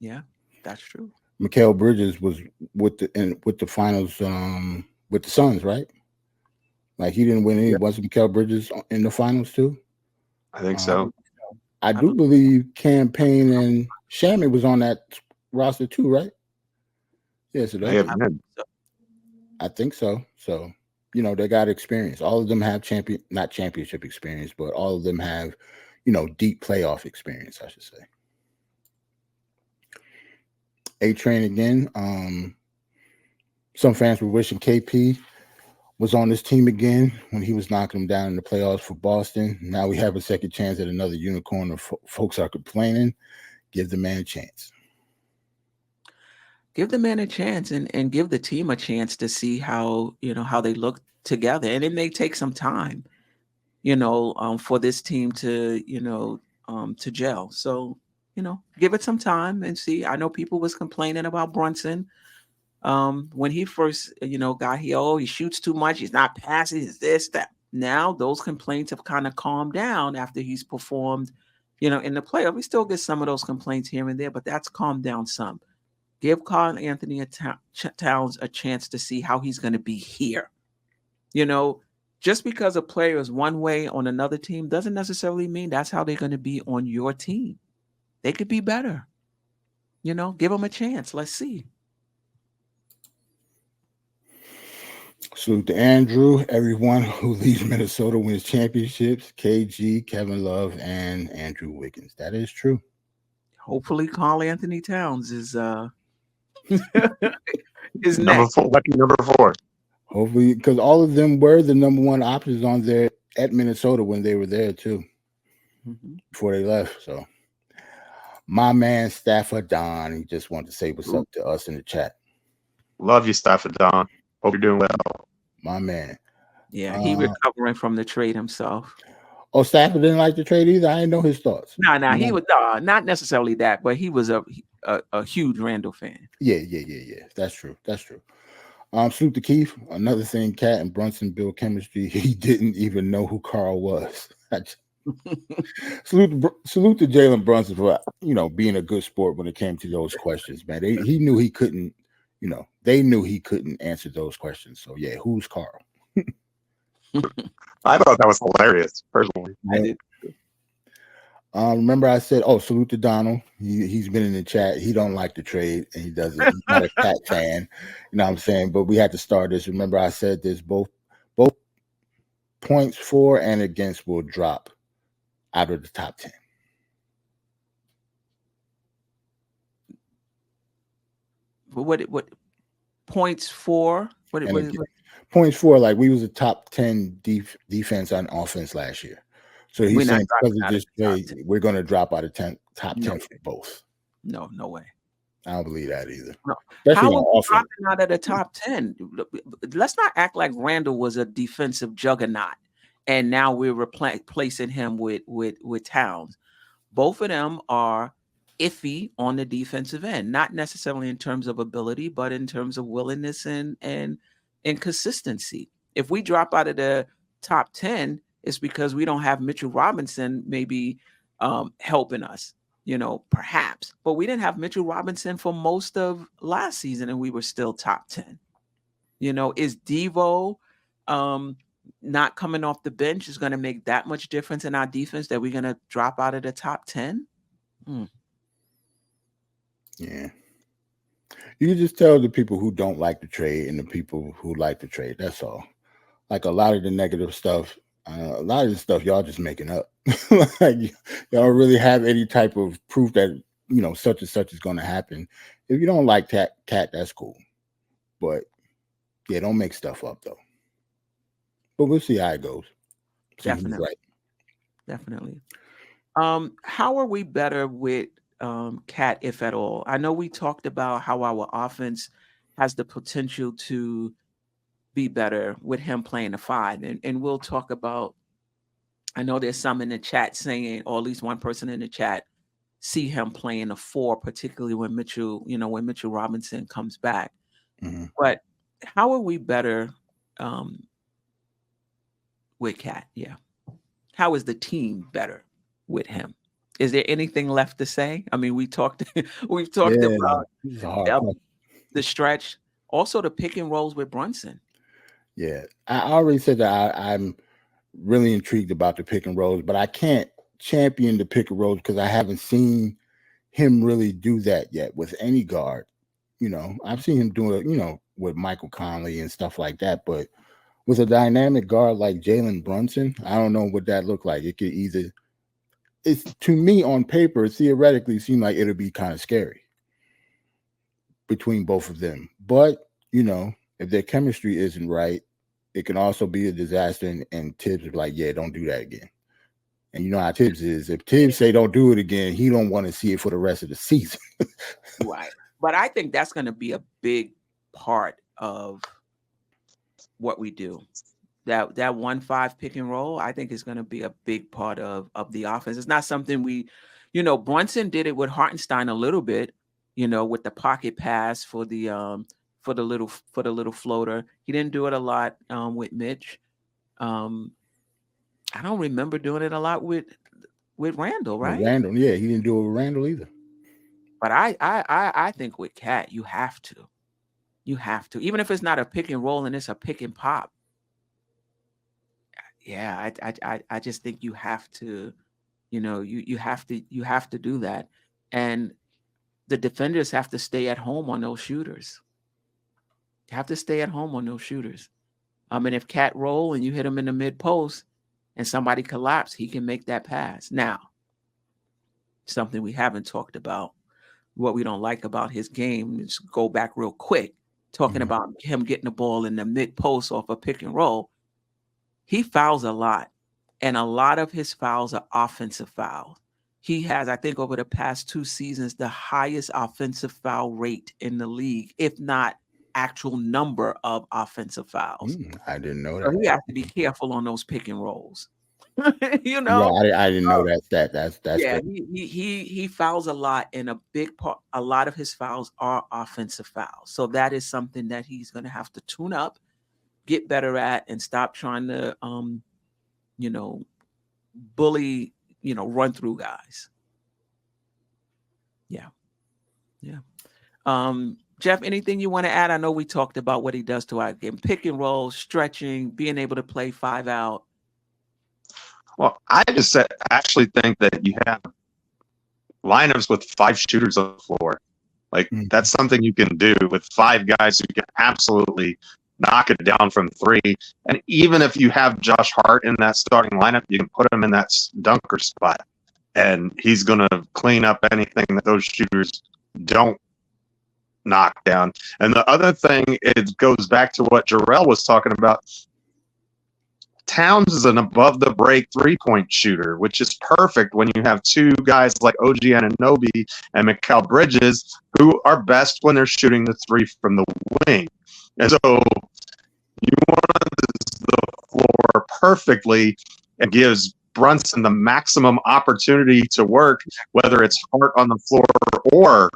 Yeah, that's true. Mikal Bridges was with the finals with the Suns, right? Like he didn't win any. Yeah. Wasn't Mikal Bridges in the finals too? I think so. I do believe Campaign and Shammy was on that roster too, right? Yes, I think so. So, you know, they got experience. All of them have not championship experience, but all of them have, you know, deep playoff experience, I should say. A-Train again. Some fans were wishing KP was on this team again when he was knocking them down in the playoffs for Boston. Now we have a second chance at another unicorn. Folks are complaining. Give the man a chance. give the man a chance and give the team a chance to see how, how they look together. And it may take some time, for this team to, to gel. So, give it some time and see. I know people was complaining about Brunson. When he first, got here, he shoots too much. He's not passing. He's this, that. Now those complaints have kind of calmed down after he's performed, in the playoff. We still get some of those complaints here and there, but that's calmed down some. Give Karl Anthony Towns a chance to see how he's going to be here. Just because a player is one way on another team doesn't necessarily mean that's how they're going to be on your team. They could be better. Give them a chance. Let's see. Salute to Andrew, everyone who leaves Minnesota wins championships, KG, Kevin Love, and Andrew Wiggins. That is true. Hopefully Karl Anthony Towns is is next. Number four. Hopefully, because all of them were the number one options on there at Minnesota when they were there too, before they left. So my man Stafford Don, he just wanted to say what's up to us in the chat. Love you, Stafford Don. Hope you're doing well. My man. Yeah, he recovering from the trade himself. Oh, Stafford didn't like the trade either. I didn't know his thoughts. No, he was not necessarily that, but he was a huge Randle fan. Yeah. That's true. Salute to Keith. Another thing, Cat and Brunson build chemistry. He didn't even know who Karl was. Salute to Jalen Brunson for being a good sport when it came to those questions, man. He knew he couldn't. They knew he couldn't answer those questions. So yeah, who's Karl? I thought that was hilarious, personally. I did. Remember I said, salute to Donald. He's been in the chat. He don't like the trade, and he doesn't. He's not a Cat fan. You know what I'm saying? But we had to start this. Remember I said this, both points for and against will drop out of the top 10. What points for? What points for? Like we was a top 10 defense on offense last year. So he's saying because of this trade, we're going to drop out of top 10 for both. No way. I don't believe that either. No. How are we dropping out of the top 10? Let's not act like Randle was a defensive juggernaut, and now we're replacing him with Towns. Both of them are iffy on the defensive end, not necessarily in terms of ability, but in terms of willingness and consistency. If we drop out of the top 10, it's because we don't have Mitchell Robinson maybe helping us, perhaps. But we didn't have Mitchell Robinson for most of last season, and we were still top 10. Is Devo not coming off the bench is going to make that much difference in our defense that we're going to drop out of the top 10? Yeah. You can just tell the people who don't like the trade and the people who like the trade. That's all. Like a lot of the negative stuff, a lot of the stuff y'all just making up. Like y'all don't really have any type of proof that such and such is going to happen. If you don't like Cat, that's cool. But yeah, don't make stuff up though. But we'll see how it goes. Definitely. Right. Definitely. How are we better with Cat, if at all? I know we talked about how our offense has the potential to be better with him playing the 5, and we'll talk about. I know there's some in the chat saying, or at least one person in the chat, see him playing a 4, particularly when Mitchell Robinson comes back. Mm-hmm. But how are we better with Cat? Yeah, how is the team better with him? Is there anything left to say? I mean, we've talked about the stretch, also the pick and rolls with Brunson. Yeah, I already said that I'm really intrigued about the pick and rolls, but I can't champion the pick and rolls because I haven't seen him really do that yet with any guard. I've seen him do it, with Michael Conley and stuff like that, but with a dynamic guard like Jalen Brunson, I don't know what that looked like. It could either. It's to me on paper, theoretically, seemed like it'll be kind of scary between both of them. But if their chemistry isn't right, it can also be a disaster. And Tibbs is like, yeah, don't do that again. And you know how Tibbs is. If Tibbs say don't do it again, he don't want to see it for the rest of the season. Right. But I think that's going to be a big part of what we do. That 1-5 pick and roll, I think, is going to be a big part of the offense. It's not something we, Brunson did it with Hartenstein a little bit, with the pocket pass for the little floater. He didn't do it a lot with Mitch. I don't remember doing it a lot with Randle, right? With Randle, yeah, he didn't do it with Randle either. But I think with Cat, you have to, even if it's not a pick and roll and it's a pick and pop. Yeah, I just think you have to, you have to do that, and the defenders have to stay at home on those shooters. You have to stay at home on those shooters. And if Cat roll and you hit him in the mid post and somebody collapse, he can make that pass. Now, something we haven't talked about, what we don't like about his game, is go back real quick, talking about him getting the ball in the mid post off a pick and roll. He fouls a lot, and a lot of his fouls are offensive fouls. He has, I think, over the past 2 seasons, the highest offensive foul rate in the league, if not actual number of offensive fouls. I didn't know that. So he has to be careful on those pick and rolls. Yeah, I didn't know that. That's yeah. good. He fouls a lot, and a big part, a lot of his fouls are offensive fouls. So that is something that he's going to have to tune up, get better at, and stop trying to, bully, run through guys. Yeah. Geoff, anything you want to add? I know we talked about what he does to our game: pick and roll, stretching, being able to play 5 out. Well, I actually think that you have lineups with 5 shooters on the floor. Like that's something you can do with 5 guys who can absolutely knock it down from 3. And even if you have Josh Hart in that starting lineup, you can put him in that dunker spot, and he's going to clean up anything that those shooters don't knock down. And the other thing, it goes back to what Jerrell was talking about. Towns is an above-the-break 3-point shooter, which is perfect when you have 2 guys like OG Anunoby and Mikal Bridges, who are best when they're shooting the 3 from the wing. And so you run the floor perfectly and gives Brunson the maximum opportunity to work, whether it's Hart on the floor or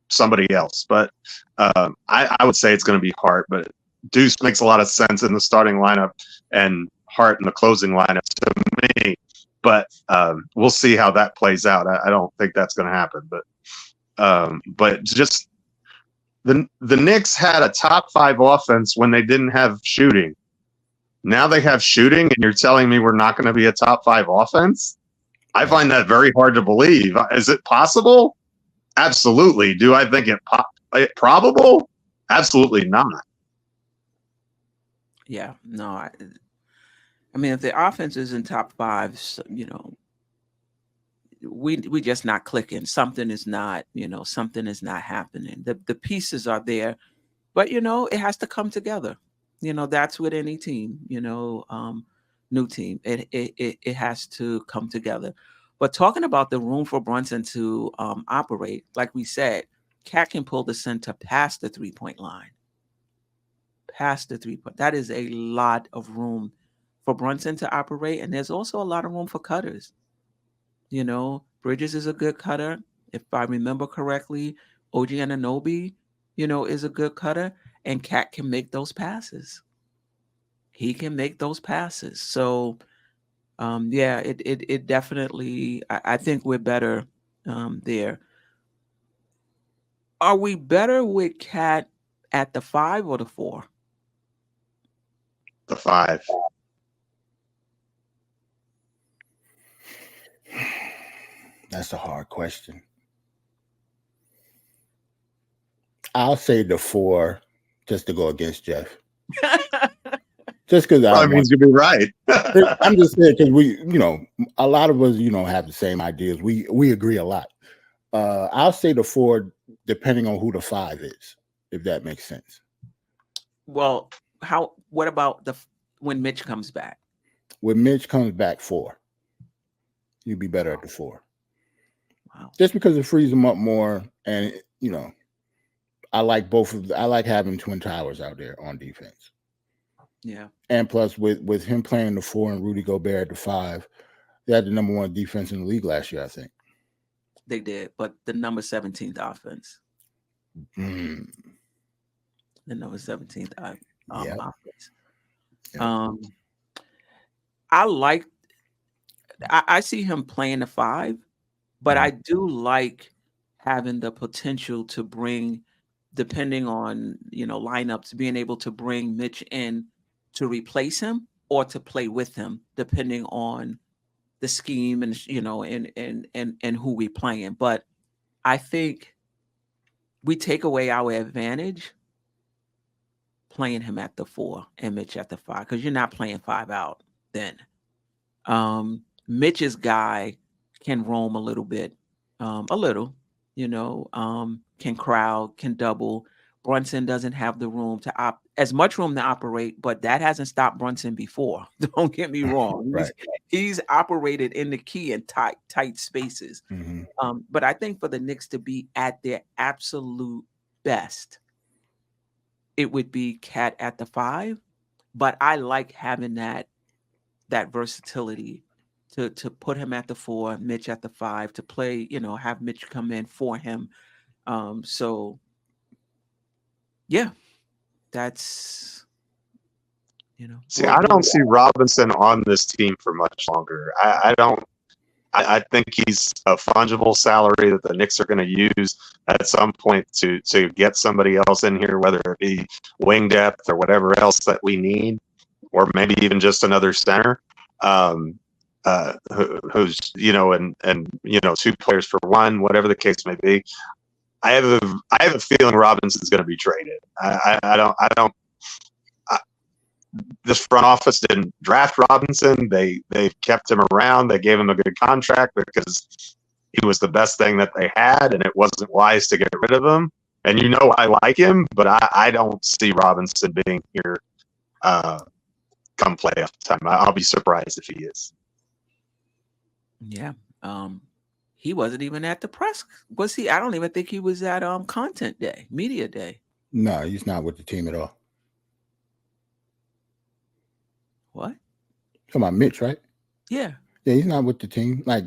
somebody else. But I would say it's going to be Hart, but Deuce makes a lot of sense in the starting lineup and Hart in the closing lineup to me. But we'll see how that plays out. I don't think that's going to happen. But just the Knicks had a top 5 offense when they didn't have shooting. Now they have shooting, and you're telling me we're not going to be a top 5 offense? I find that very hard to believe. Is it possible? Absolutely. Do I think it probable? Absolutely not. Yeah, no. I mean, if the offense is in top 5, we just not clicking. Something is not happening. The pieces are there, but it has to come together. That's with any team. New team. It has to come together. But talking about the room for Brunson to operate, like we said, Cat can pull the center past the 3-point line. Past the 3-point. That is a lot of room for Brunson to operate. And there's also a lot of room for cutters. Bridges is a good cutter. If I remember correctly, OG Anunoby, is a good cutter. And Cat can make those passes. He can make those passes. So, it definitely, I think we're better there. Are we better with Cat at the 5 or the 4? The 5. That's a hard question. I'll say the 4 just to go against Geoff. Just because that means you'll be right. I'm just saying because we, a lot of us, have the same ideas. We agree a lot. I'll say the 4, depending on who the 5 is, if that makes sense. Well, what about when Mitch comes back? When Mitch comes back, 4. You'd be better at the 4. Wow. Just because it frees them up more, and I like I like having Twin Towers out there on defense. Yeah. And plus, with him playing the 4 and Rudy Gobert at the 5, they had the number 1 defense in the league last year, I think. They did, but the number 17th offense. The number 17th offense. Yep. I see him playing the 5, but I do like having the potential to bring, depending on lineups, being able to bring Mitch in to replace him or to play with him, depending on the scheme and and who we playing. But I think we take away our advantage playing him at the 4 and Mitch at the 5, because you're not playing 5 out then. Mitch's guy can roam a little bit, can crowd, can double. Brunson doesn't have the room to as much room to operate, but that hasn't stopped Brunson before. Don't get me wrong. Right. He's operated in the key in tight spaces. Mm-hmm. But I think for the Knicks to be at their absolute best, it would be Cat at the 5. But I like having that versatility to put him at the 4, Mitch at the 5, to play, have Mitch come in for him. So yeah, that's See, I don't see Robinson on this team for much longer. I don't. I think he's a fungible salary that the Knicks are going to use at some point to get somebody else in here, whether it be wing depth or whatever else that we need, or maybe even just another center. Who's and 2 players for 1, whatever the case may be. I have a feeling Robinson's going to be traded. This front office didn't draft Robinson. They kept him around. They gave him a good contract because he was the best thing that they had, and it wasn't wise to get rid of him. And I like him, but I don't see Robinson being here come playoff time. I'll be surprised if he is. Yeah. He wasn't even at the press. Was he? I don't even think he was at content day, media day. No, he's not with the team at all. What? Come on, Mitch, right? Yeah. Yeah, he's not with the team. Like,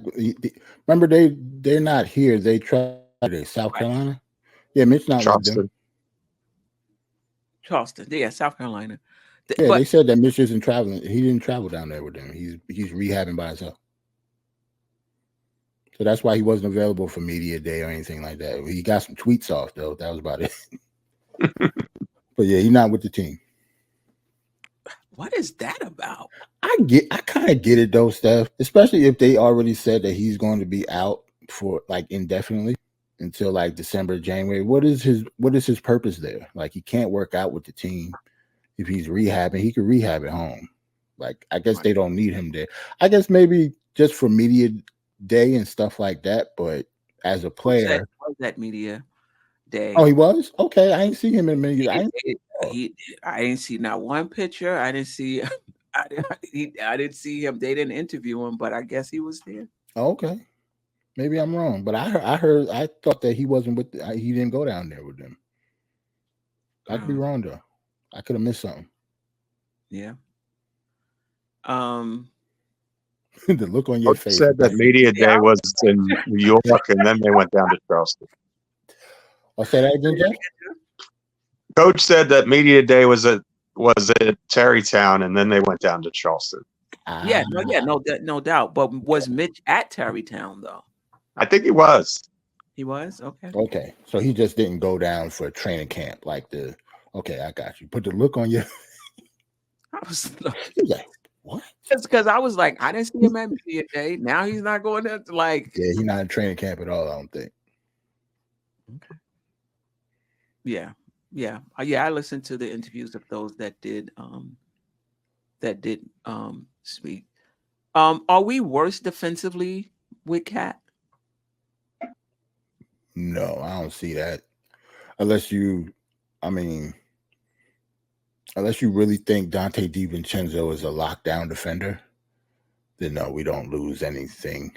remember they're not here. They tried South Carolina. Yeah, Mitch not with them. Charleston. Yeah, South Carolina. Yeah, they said that Mitch isn't traveling. He didn't travel down there with them. He's rehabbing by himself. So that's why he wasn't available for media day or anything like that. He got some tweets off though. That was about it. But yeah, he's not with the team. What is that about? I kind of get it though, Steph. Especially if they already said that he's going to be out for like indefinitely until like December, January. What is his purpose there? Like, he can't work out with the team. If he's rehabbing, he could rehab at home. Like, I guess they don't need him there. I guess maybe just for media day and stuff like that. But as a player, that media day. Oh, he was? Okay, I ain't see him in media. I didn't see not one picture. I didn't see. I didn't see him. They didn't interview him, but I guess he was there. Okay, maybe I'm wrong, but I thought that he wasn't with. He didn't go down there with them. I could be wrong though. I could have missed something. Yeah. The look on your face. Said that media day was in New York, and then they went down to Charleston. I'll say that again, Geoff. Coach said that media day was at Tarrytown, and then they went down to Charleston. No doubt. But was Mitch at Tarrytown though? I think he was. He was? Okay. Okay, so he just didn't go down for a training camp like the. Okay, I got you. Put the look on your. I was like, what? Just because I was like, I didn't see him at media day. Now he's not going there. Like, yeah, he's not in training camp at all. I don't think. Okay. Yeah. I listened to the interviews of those that did speak. Are we worse defensively with Cat? No, I don't see that. Unless you really think Dante DiVincenzo is a lockdown defender, then no, we don't lose anything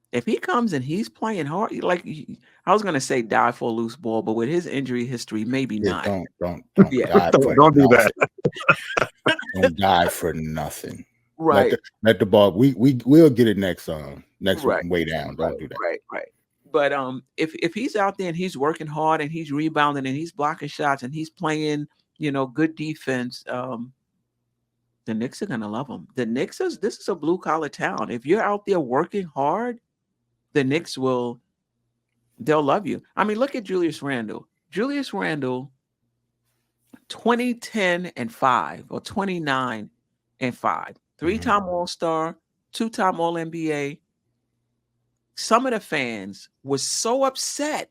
if he comes and he's playing hard, like I was gonna say die for a loose ball, but with his injury history, maybe not. Don't Yeah. die for Don't do that. Don't die for nothing. Right. Let the ball. We'll get it next Right. way down. Don't do that. Right. But if he's out there and he's working hard and he's rebounding and he's blocking shots and he's playing, good defense, the Knicks are gonna love him. This is a blue collar town. If you're out there working hard, the Knicks they'll love you. I mean, look at Julius Randle. Julius Randle, 20-10-5 or 29-5. 3-time All-Star, 2-time All-NBA. Some of the fans were so upset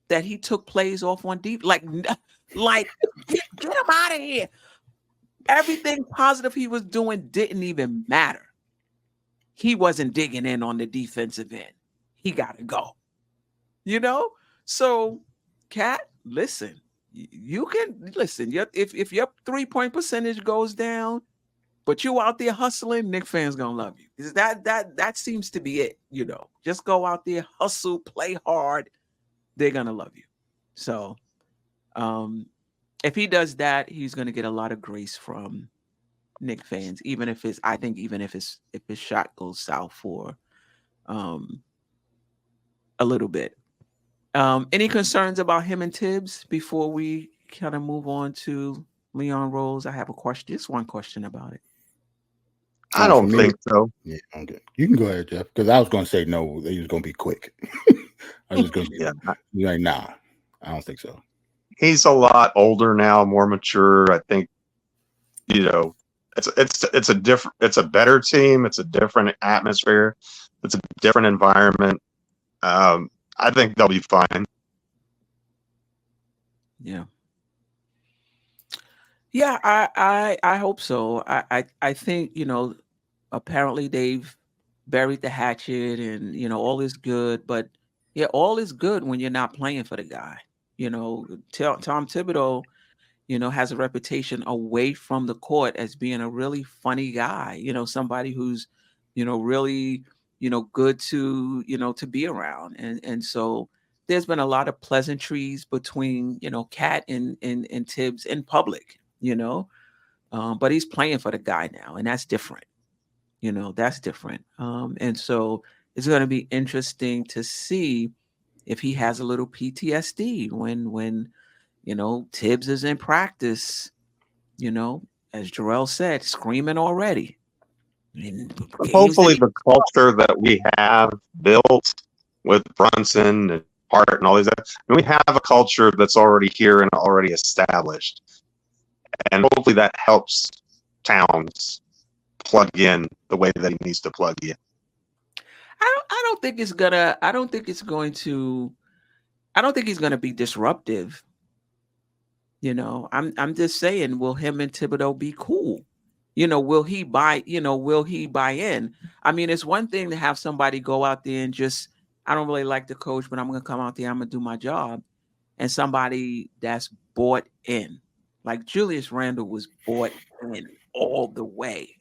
that he took plays off on deep. Like get him out of here. Everything positive he was doing didn't even matter. He wasn't digging in on the defensive end. He got to go. So, Cat, listen. You can listen. If your 3-point percentage goes down, but you out there hustling, Knicks fans gonna love you. That seems to be it. Just go out there, hustle, play hard. They're gonna love you. So, if he does that, he's gonna get a lot of grace from Knicks fans. Even if his shot goes south for a little bit. Any concerns about him and Tibbs before we kind of move on to Leon Rose? I have a question. Just one question about it. I don't think so. Yeah, I'm good. You can go ahead, Geoff, because I was going to say no. He was going to be quick. I was just going to be like, nah, I don't think so. He's a lot older now, more mature. I think, it's a better team. It's a different atmosphere. It's a different environment. I think they'll be fine. Yeah. Yeah, I hope so. I think, apparently they've buried the hatchet and, all is good. But, yeah, all is good when you're not playing for the guy. Tom Thibodeau, has a reputation away from the court as being a really funny guy, somebody who's, really, good to, to be around. And so there's been a lot of pleasantries between, Cat and Tibbs in public, but he's playing for the guy now, and that's different. That's different. And so it's going to be interesting to see if he has a little PTSD when Tibbs is in practice, as Jerrell said, screaming already. Hopefully the culture that we have built with Brunson and Hart and all these, we have a culture that's already here and already established. And hopefully that helps Towns plug in the way that he needs to plug in. I don't think he's gonna be disruptive. I'm just saying, will him and Thibodeau be cool? Will he buy in? I mean, it's one thing to have somebody go out there and just, I don't really like the coach, but I'm going to come out there, I'm going to do my job. And somebody that's bought in. Like Julius Randle was bought in all the way,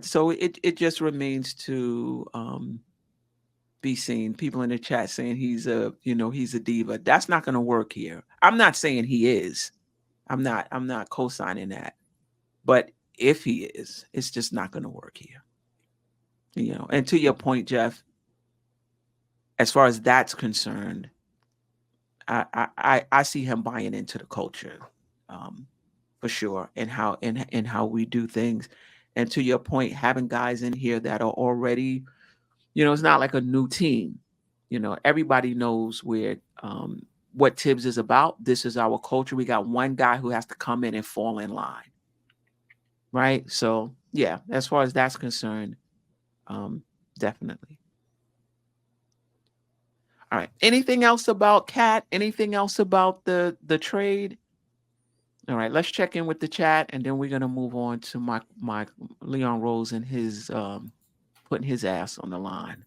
so it just remains to be seen. People in the chat saying he's a diva. That's not going to work here. I'm not saying he is. I'm not co-signing that. But if he is, it's just not going to work here. And to your point, Geoff, as far as that's concerned, I see him buying into the culture, for sure, and how we do things. And to your point, having guys in here that are already, it's not like a new team. Everybody knows what Tibbs is about. This is our culture. We got one guy who has to come in and fall in line. Right? So, yeah, as far as that's concerned, definitely. All right. Anything else about Cat? Anything else about the trade? All right, let's check in with the chat, and then we're gonna move on to my Leon Rose and his putting his ass on the line.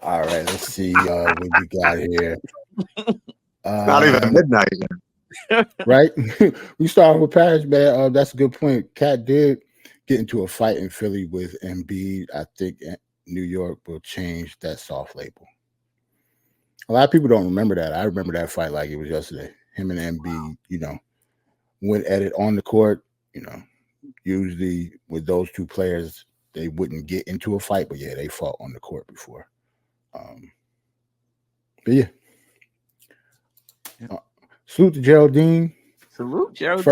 All right, let's see what we got here. Not even midnight right? We start with Paris, man. That's a good point. Cat did get into a fight in Philly with Embiid. I think New York will change that soft label. A lot of people don't remember that. I remember that fight like it was yesterday. Him and Embiid, went at it on the court. Usually with those two players, they wouldn't get into a fight, but yeah, they fought on the court before. But yeah. Salute to Geraldine. Salute, Geraldine.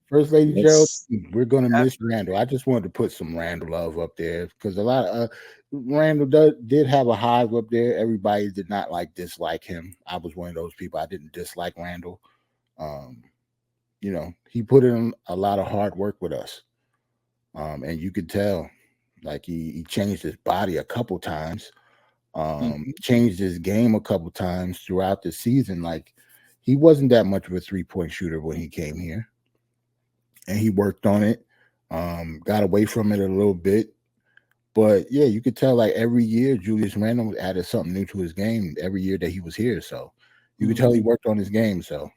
First lady Yes. Geraldine. We're gonna miss Randle. I just wanted to put some Randle love up there because a lot of Randle did have a hive up there. Everybody did not dislike him. I was one of those people. I didn't dislike Randle. He put in a lot of hard work with us. And you could tell he changed his body a couple times. Changed his game a couple times throughout the season. He wasn't that much of a 3-point shooter when he came here, and he worked on it. Got away from it a little bit, but yeah, you could tell every year Julius Randle added something new to his game every year that he was here. So you could tell he worked on his game. So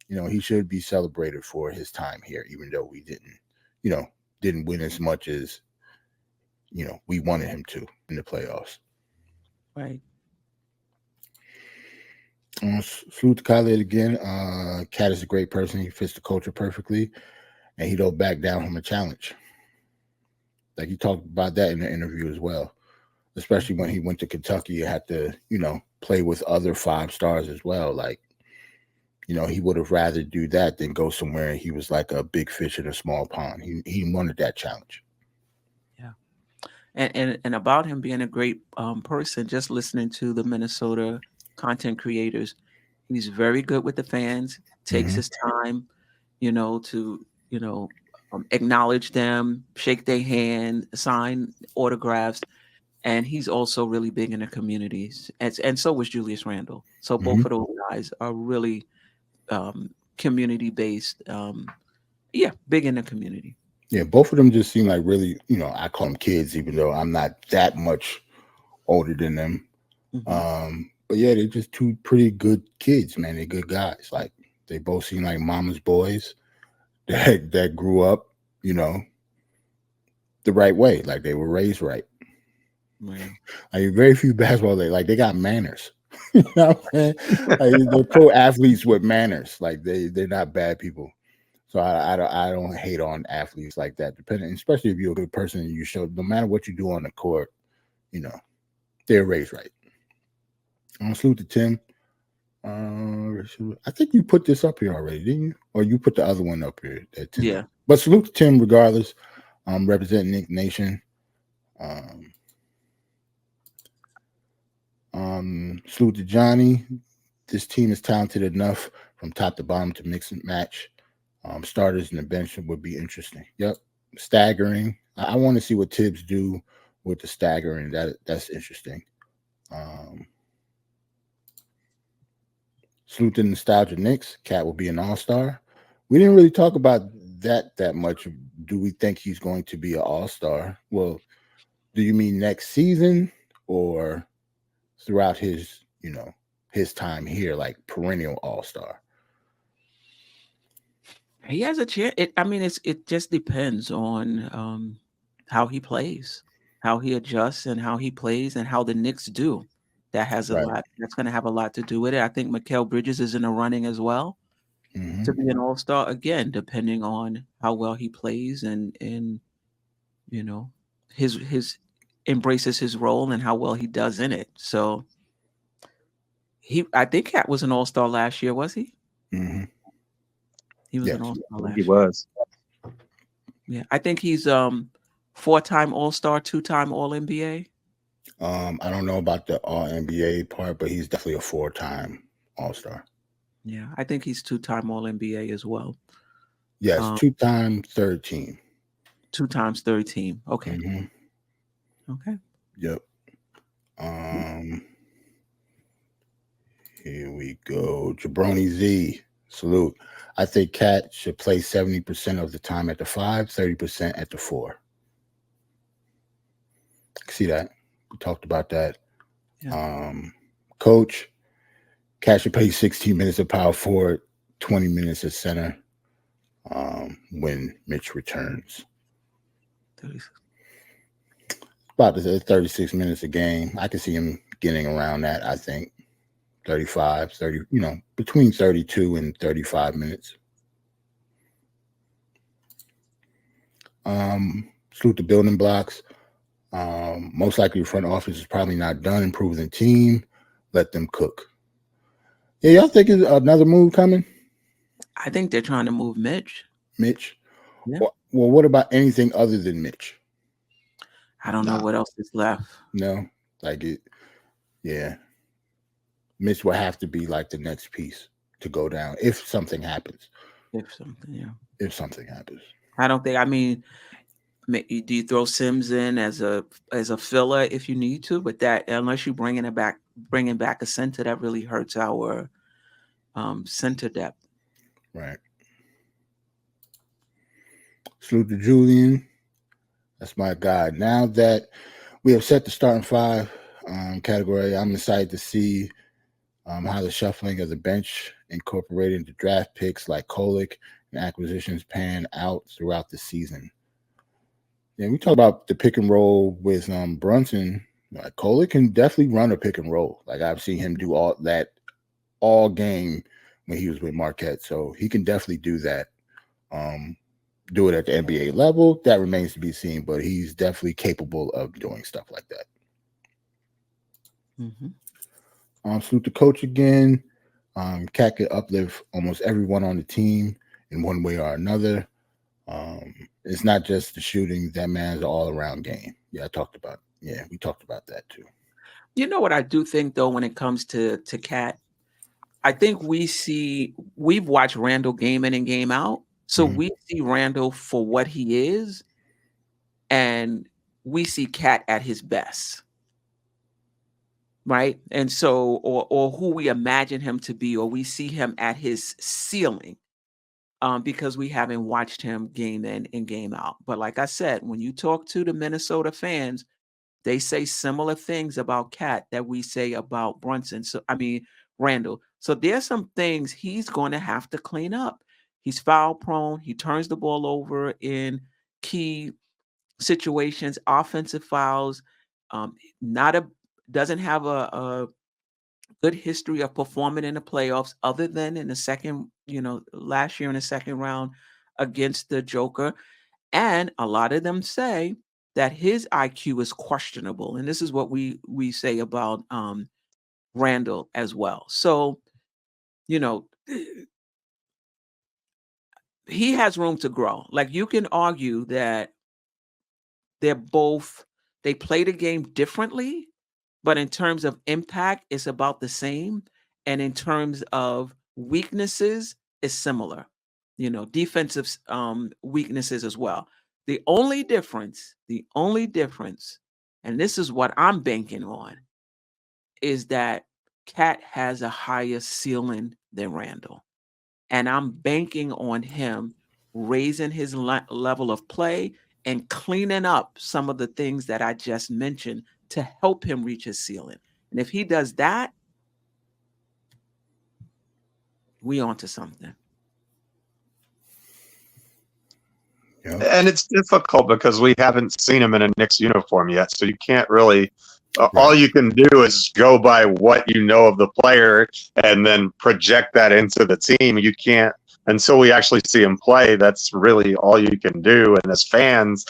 he should be celebrated for his time here, even though we didn't win as much as we wanted him to in the playoffs. Right. Salute to Khaled again. Cat is a great person. He fits the culture perfectly, and he don't back down from a challenge. He talked about that in the interview as well, especially when he went to Kentucky. He had to, play with other 5 stars as well. He would have rather do that than go somewhere he was like a big fish in a small pond. He wanted that challenge. Yeah, and about him being a great person, just listening to the Minnesota content creators, he's very good with the fans, takes his time, to acknowledge them, shake their hand, sign autographs, and he's also really big in the communities, and so was Julius Randle. So both of those guys are really community based. Big in the community. Yeah, both of them just seem like really, I call them kids, even though I'm not that much older than them. But yeah, they're just 2 pretty good kids, man. They're good guys. They both seem like mama's boys that grew up, the right way. They were raised right. Right. Very few basketball they got manners. You know what I'm saying? They're pro athletes with manners. They're not bad people. So I don't hate on athletes like that. Especially if you're a good person and you show, no matter what you do on the court, they're raised right. Salute to Tim. I think you put this up here already, didn't you? Or you put the other one up here? Yeah. But salute to Tim regardless. Representing Knick Nation. Salute to Johnny. This team is talented enough from top to bottom to mix and match. Starters in the bench would be interesting. Yep. Staggering. I want to see what Tibbs do with the staggering. That's interesting. Salute to Nostalgia Knicks. Cat will be an all-star. We didn't really talk about that much. Do we think he's going to be an all-star? Well, do you mean next season or throughout his time here, perennial all-star? He has a chance. It just depends on how he plays, how he adjusts, and how he plays, and how the Knicks do. That has a lot. That's going to have a lot to do with it. I think Mikal Bridges is in the running as well to be an all-star again, depending on how well he plays and his embraces his role and how well he does in it. So I think Cat was an all-star last year, was he? He was an all-star last year. He was. Yeah, I think he's 4-time all-star, 2-time all-NBA. I don't know about the all-NBA part, but he's definitely a 4-time all-star. Yeah, I think he's 2-time all-NBA as well. Yes, 2-time third team. 2 times third team. Okay. Okay. Yep. Here we go. Jabroni Z. Salute. I think Cat should play 70% of the time at the 5, 30% at the 4. See that? We talked about that. Yeah. Coach, Cat should play 16 minutes of power forward, 20 minutes at center when Mitch returns. 36. About to say 36 minutes a game. I can see him getting around that, I think. 35, 30, between 32 and 35 minutes. Salute the building blocks. Most likely the front office is probably not done improving the team. Let them cook. Yeah, y'all think is another move coming? I think they're trying to move Mitch. Mitch? Yeah. Well, what about anything other than Mitch? I don't know what else is left. No, yeah. Mitch will have to be like the next piece to go down if something happens. If something, yeah. If something happens. I don't think. I mean, do you throw Sims in as a filler if you need to? But that, unless you bringing back a center, that really hurts our center depth. Right. Salute to Julian. That's my guy. Now that we have set the starting five category, I'm excited to see how the shuffling of the bench incorporated into draft picks like Kolick and acquisitions pan out throughout the season. Yeah, we talk about the pick and roll with Brunson. Like Kolick can definitely run a pick and roll. Like I've seen him do all game when he was with Marquette. So he can definitely do that. Do it at the NBA level. That remains to be seen, but he's definitely capable of doing stuff like that. Salute the coach again. Cat could uplift almost everyone on the team in one way or another. It's not just the shooting. That man's an all-around game. Yeah, we talked about that too. You know what I do think though, when it comes to Cat, I think we've watched Randle game in and game out. So we see Randle for what he is, and we see Cat at his best. Right. And so, or who we imagine him to be, or we see him at his ceiling, because we haven't watched him game in and game out. But like I said, when you talk to the Minnesota fans, they say similar things about Cat that we say about Randle. So there's some things he's going to have to clean up. He's foul prone. He turns the ball over in key situations, offensive fouls, doesn't have a good history of performing in the playoffs other than in the second, last year in the second round against the Joker. And a lot of them say that his IQ is questionable. And this is what we say about Randle as well. So, he has room to grow. Like you can argue that they play the game differently, but in terms of impact, it's about the same. And in terms of weaknesses, it's similar. Defensive weaknesses as well. The only difference, and this is what I'm banking on, is that Cat has a higher ceiling than Randle. And I'm banking on him raising his level of play and cleaning up some of the things that I just mentioned to help him reach his ceiling. And if he does that, we onto something. Yeah. And it's difficult because we haven't seen him in a Knicks uniform yet. So you can't really, all you can do is go by what you know of the player and then project that into the team. You can't, until we actually see him play, that's really all you can do. And as fans,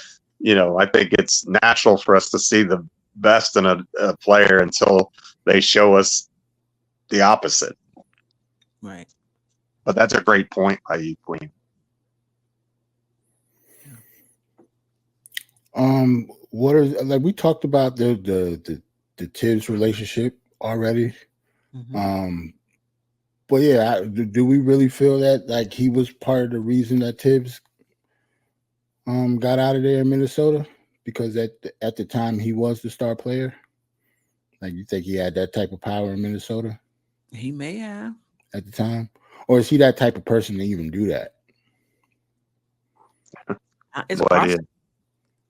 I think it's natural for us to see the best in a player until they show us the opposite. Right. But that's a great point by you, Queen. What are we talked about the Tibbs relationship already? But yeah, do we really feel that like he was part of the reason that Tibbs got out of there in Minnesota? Because at the time he was the star player. Like you think he had that type of power in Minnesota? He may have at the time, or is he that type of person to even do that? It's possible.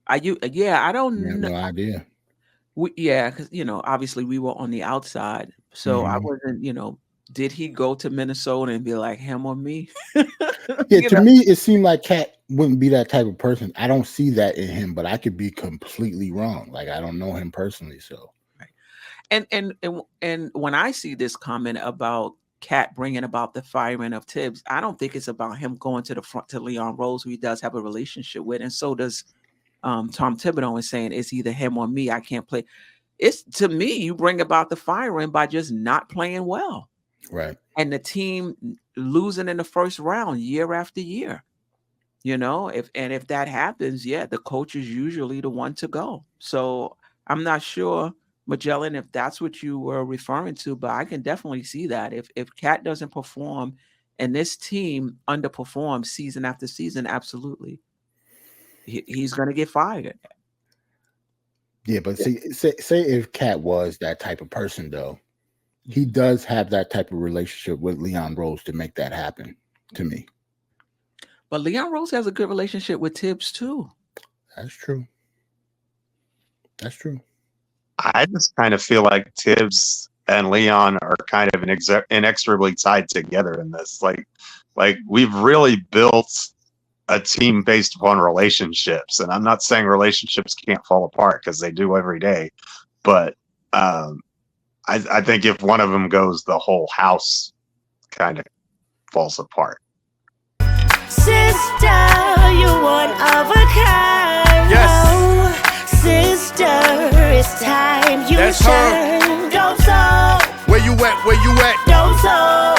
I don't know. No idea. Because obviously we were on the outside, so I wasn't did he go to Minnesota and be like, him or me? Yeah, to me, it seemed like Cat wouldn't be that type of person. I don't see that in him, but I could be completely wrong. Like, I don't know him personally, so. Right. And when I see this comment about Cat bringing about the firing of Tibbs, I don't think it's about him going to the front to Leon Rose, who he does have a relationship with, and so does Tom Thibodeau, and saying it's either him or me. I can't play. It's, to me, you bring about the firing by just not playing well. Right. And the team losing in the first round year after year. You know, if that happens, yeah, the coach is usually the one to go. So I'm not sure, Magellan, if that's what you were referring to, but I can definitely see that. If Cat doesn't perform and this team underperforms season after season, absolutely. He's going to get fired. Yeah, but see, say if Cat was that type of person, though, he does have that type of relationship with Leon Rose to make that happen, to me. But Leon Rose has a good relationship with Tibbs, too. That's true. That's true. I just kind of feel like Tibbs and Leon are kind of inexorably tied together in this. Like we've really built a team based upon relationships. And I'm not saying relationships can't fall apart, because they do every day. But I think if one of them goes, the whole house kind of falls apart. Sister, you're one of a kind. Yes. Sister, it's time you That's shine. Don't so. Where you at? Where you at? Don't so.